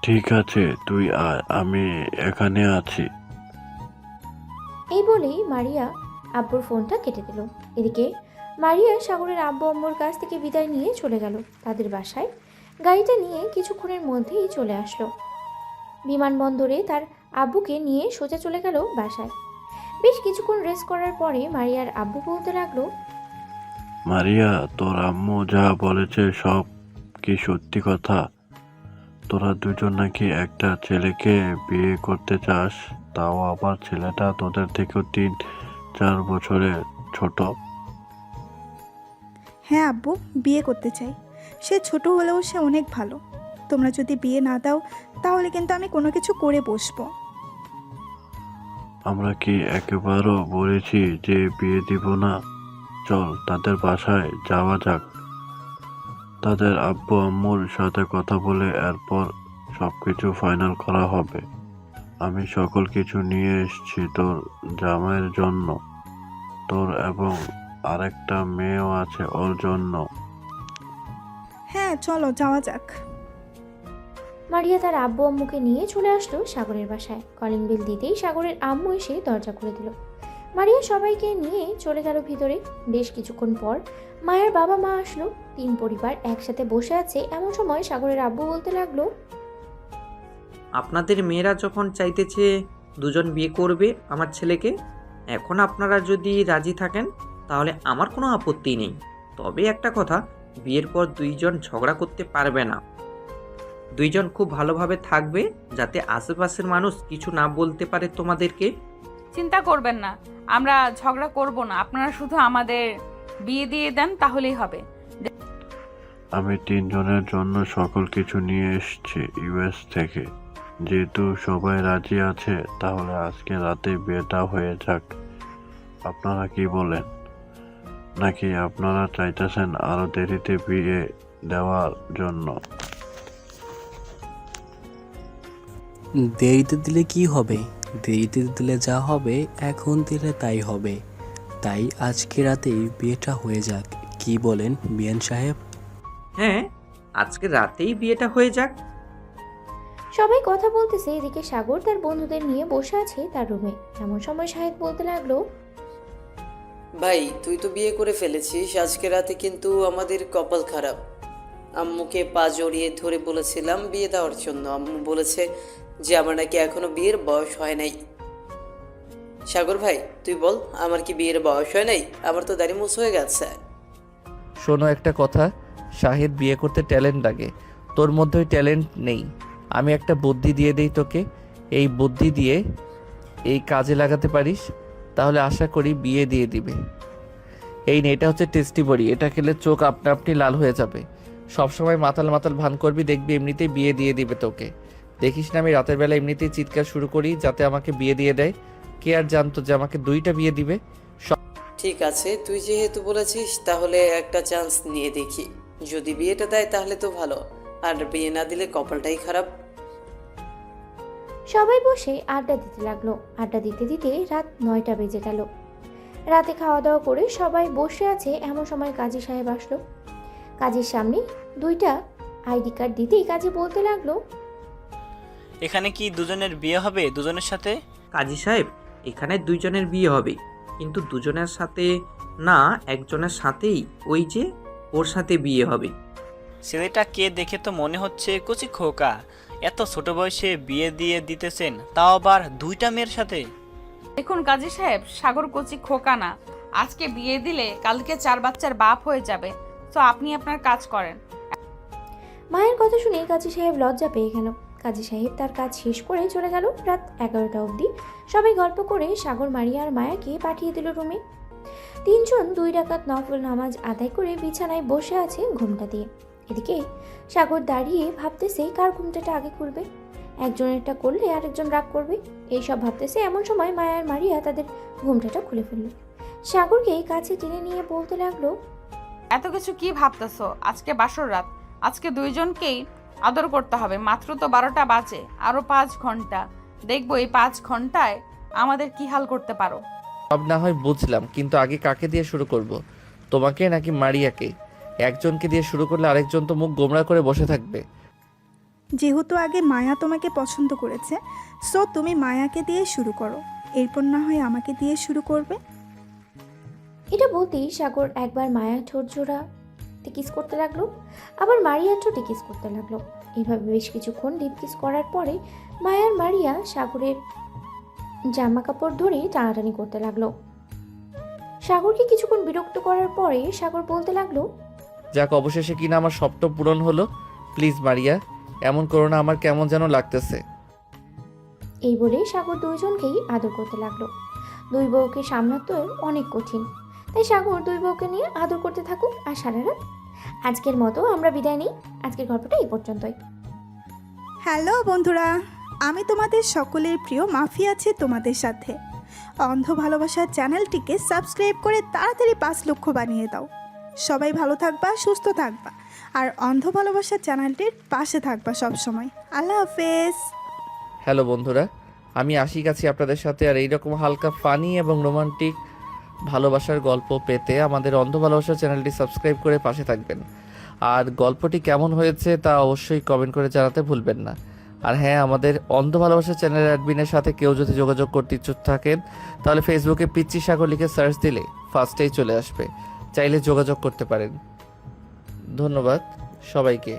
ঠিক আছে, তুই আয়, আমি এখানে আছি। এই বলেই মারিয়া আব্বুর ফোনটা কেটে দিল। এদিকে মারিয়া সাগরের আব্বু আম্মুর কাছ থেকে বিদায় নিয়ে চলে গেল তাদের বাসায়। গাড়িটা নিয়ে কিছুক্ষণের মধ্যেই চলে আসলো বিমানবন্দরে। তার আব্বুকে নিয়ে সোজা চলে গেল বাসায়। বেশ কিছুক্ষণ রেস্ট করার পরে মারিয়ার আব্বু বলতে লাগলো, মারিয়া, তোর আম্মু যা বলেছে সব কি সত্যি কথা? তোরা দুজন নাকি একটা ছেলেকে বিয়ে করতে চাস, তাও আবার ছেলেটা তোদের থেকেও 3-4 বছরের ছোট। হ্যাঁ আব্বু, বিয়ে করতে চাই। সে ছোট হলেও সে অনেক ভালো। তোমরা যদি বিয়ে না দাও তাহলে কিন্তু আমি কোনো কিছু করে বসবো। আমরা কি একেবারও বলেছি যে বিয়ে দিব না? চল তাদের বাসায় যাওয়া যাক, তাদের আব্বু আম্মুর সাথে কথা বলে এরপর সবকিছু ফাইনাল করা হবে। আমি সকল কিছু নিয়ে এসেছি তোর জামাইয়ের জন্য, তোর এবং আরেকটা মেয়েও আছে ওর জন্য। হ্যাঁ চলো যাওয়া যাক। মারিয়া তার আব্বু আম্মুকে নিয়ে চলে আসলো সাগরের বাসায়। কলিং বেল দিতেই সাগরের আম্মু এসে দরজা খুলে দিল। মারিয়া সবাইকে নিয়ে চলে গেল ভিতরে। বেশ কিছুক্ষণ পর মায়ের বাবা মা আসলো। 3 পরিবার একসাথে বসে আছে এমন সময় সাগরের আব্বু বলতে লাগলো, আপনাদের মেয়েরা যখন চাইতেছে দুজন বিয়ে করবে আমার ছেলেকে, এখন আপনারা যদি রাজি থাকেন তাহলে আমার কোনো আপত্তি নেই। তবে একটা কথা, বিয়ের পর দুইজন ঝগড়া করতে পারবে না। দুইজন খুব ভালোভাবে থাকবে, যাতে আশেপাশের মানুষ কিছু না বলতে পারে তোমাদেরকে। চিন্তা করবেন না, আমরা ঝগড়া করব না। আপনারা শুধু আমাদের বিয়ে দিয়ে দেন তাহলেই হবে। আমি 3 জনের জন্য সকল কিছু নিয়ে এসেছি ইউএস থেকে। যেহেতু সবাই রাজি আছে তাহলে আজকে রাতে বিয়েটা হয়ে যাক। আপনারা কি বলেন? নাকি আপনারা চাইতেছেন আরো দেরিতে বিয়ে দেওয়ার জন্য? দেরিতে দিলে কি হবে? দেরিতে দিলে যা হবে এখন দিলে তাই হবে। তাই আজকে রাতেই বিয়েটা হয়ে যাক, কি বলেন বিয়ান সাহেব? হ্যাঁ, আজকে রাতেই বিয়েটা হয়ে যাক। সবাই কথা বলতেছে। এদিকে সাগর তার বন্ধুদের নিয়ে বসে আছে তার রুমে। এমন সময় শাহেদ বলতে লাগলো, ভাই তুই তো বিয়ে করে ফেলেছিস, আজকে রাতে কিন্তু আমাদের কপাল খারাপ। আম্মুকে পা জড়িয়ে ধরে বলেছিলাম বিয়ে দেওয়ার জন্য, আম্মু বলেছে যে আমার নাকি এখনো বিয়ের বয়স হয় নাই। সাগর ভাই তুই বল, আমার কি বিয়ের বয়স হয় নাই? আমার তো দাড়ি মুছ হয়ে গেছে। শোনো একটা কথা, শাহিদ বিয়ে করতে ট্যালেন্ট লাগে, তোর মধ্যে ওই ট্যালেন্ট নেই। আমি একটা বুদ্ধি দিয়ে দেই তোকে, এই বুদ্ধি দিয়ে এই কাজে লাগাতে পারিস, তাহলে আশা করি বিয়ে দিয়ে দিবে। এই নে, এটা হচ্ছে টেস্টি বড়ি, এটা খেলে চোখ আপনা আপনি লাল হয়ে যাবে। সবসময় মাতাল মাতাল ভান করবি, দেখবি এমনিতেই বিয়ে দিয়ে দিবে তোকে। দেখিস না আমি রাতের বেলা এমনিতেই চিৎকার শুরু করি যাতে আমাকে বিয়ে দিয়ে দেয়। কে আর জানতো যে আমাকে 2টা বিয়ে দিবে। ঠিক আছে, তুই যেহেতু বলেছিস তাহলে একটা চান্স নিয়ে দেখি। যদি বিয়েটা দেয় তাহলে তো ভালো, আর বিয়ে না দিলে কপালটাই খারাপ। সবাই বসে আড্ডা দিতে লাগলো। আড্ডা দিতে দিতে রাত 9টা বেজে গেল। রাতে খাওয়া দাওয়া করে সবাই বসে আছে এমন সময় কাজী সাহেব আসলো। কাজীর সামনে 2টা আইডি কার্ড দিতেই কাজী বলতে লাগলো, এখানে কি দুজনের বিয়ে হবে দুজনের সাথে? কাজী সাহেব, এখানে 2 জনের বিয়ে হবে, কিন্তু 2 জনের সাথে না, একজনের সাথেই, ওই যে ওর সাথে বিয়ে হবে। ছেলেটা কে দেখে তো মনে হচ্ছে কচি খোকা, এত ছোট বয়সে বিয়ে দিয়ে দিতেছেন, তাও আবার 2টা মেয়ের সাথে। দেখুন কাজী সাহেব, সাগর কচি খোকা না। আজকে বিয়ে দিলে কালকে 4 বাচ্চার বাপ হয়ে যাবে। তো আপনি আপনার কাজ করেন। মায়ের কথা শুনে কাজী সাহেব লজ্জা পেয়ে গেল। কাজী সাহেব তার কাজ শেষ করে চলে গেল। রাত 11টা অবধি সবাই গল্প করে সাগর, মারিয়া আর মায়াকে পাঠিয়ে দিল রুমে। 3 জন 2 রাকাত নফল নামাজ আদায় করে বিছানায় বসে আছে ঘুমটা দিয়ে। এদিকে সাগর দাঁড়িয়ে ভাবতেছে কার ঘুমটাটা আগে খুলবে। একজনেরটা করলে আরেকজন রাগ করবে, এইসব ভাবতেছে। এমন সময় মায়া আর মারিয়া তাদের ঘুমটাটা খুলে ফেলল। সাগরকে কাছে টেনে নিয়ে বলতে লাগলো, এত কিছু কি ভাবতেছো? আজকে বাসর রাত, আজকে 2 জনকেই আদর করতে হবে। মাত্র তো 12টা বাজে, আরো 5 ঘন্টা। দেখবো এই 5 ঘন্টায় আমাদের কি হাল করতে পারো। সব না হয় বুঝলাম, কিন্তু আগে কাকে দিয়ে শুরু করব? তোমাকে নাকি মারিয়াকে? একজনকে দিয়ে শুরু করলে আরেকজন তো মুখ গোমড়া করে বসে থাকবে। যেহেতু আগে মায়া তোমাকে পছন্দ করেছে, সো তুমি মায়াকে দিয়ে শুরু করো, এরপর না হয় আমাকে দিয়ে শুরু করবে। এটা বলতেই সাগর একবার মায়া ঠোঁট জোড়াতে কিস করতে লাগলো, আবার মারিয়া ঠোঁটে কিস করতে লাগলো। এইভাবে বেশ কিছুক্ষণ ডিপ কিস করার পরে মায়ার মারিয়া সাগরের জামা কাপড় ধরে টানাটানি করতে লাগলো। সাগরকে কিছুক্ষণ বিরক্ত করার পরে সাগর বলতে লাগলো, যাক, অবশেষে কিনা আমার স্বপ্ন পূরণ হলো। প্লিজ মারিয়া, এমন করো না, আমার কেমন যেন লাগতেছে। এই বলে সাগর দুইজনকেই আদর করতে লাগলো। দুই বউকে সামলাতে অনেক কঠিন, তাই সাগর দুই বউকে নিয়ে আদর করতে থাকুক আর সারা রাত। আজকের মতো আমরা বিদায় নিই। আজকের গল্পটা এই পর্যন্তই। হ্যালো বন্ধুরা, আমি তোমাদের সকলের প্রিয় মাফি আছি তোমাদের সাথে। অন্ধ ভালোবাসার চ্যানেলটিকে সাবস্ক্রাইব করে তাড়াতাড়ি 5 লক্ষ বানিয়ে দাও। সবাই ভালো থাকবা, সুস্থ থাকবা, আর অন্ধ ভালোবাসার চ্যানেলটির পাশে থাকবা সবসময়। আল্লাহ হাফেজ। হ্যালো বন্ধুরা, আমি আশিক আছি আপনাদের সাথে। আর এইরকম হালকা ফানি এবং রোমান্টিক ভালোবাসার গল্প পেতে আমাদের অন্ধ ভালোবাসার চ্যানেলটি সাবস্ক্রাইব করে পাশে থাকবেন। আর গল্পটি কেমন হয়েছে তা অবশ্যই কমেন্ট করে জানাতে ভুলবেন না। আর হ্যাঁ, আমাদের অন্ধ ভালোবাসার চ্যানেলের অ্যাডমিনের সাথে কেউ যদি যোগাযোগ করতে ইচ্ছুক থাকেন, তাহলে ফেসবুকে পিচ্চি সাগর লিখে সার্চ দিলে ফার্স্টেই চলে আসবে, চাইলে যোগাযোগ করতে পারেন। ধন্যবাদ সবাইকে।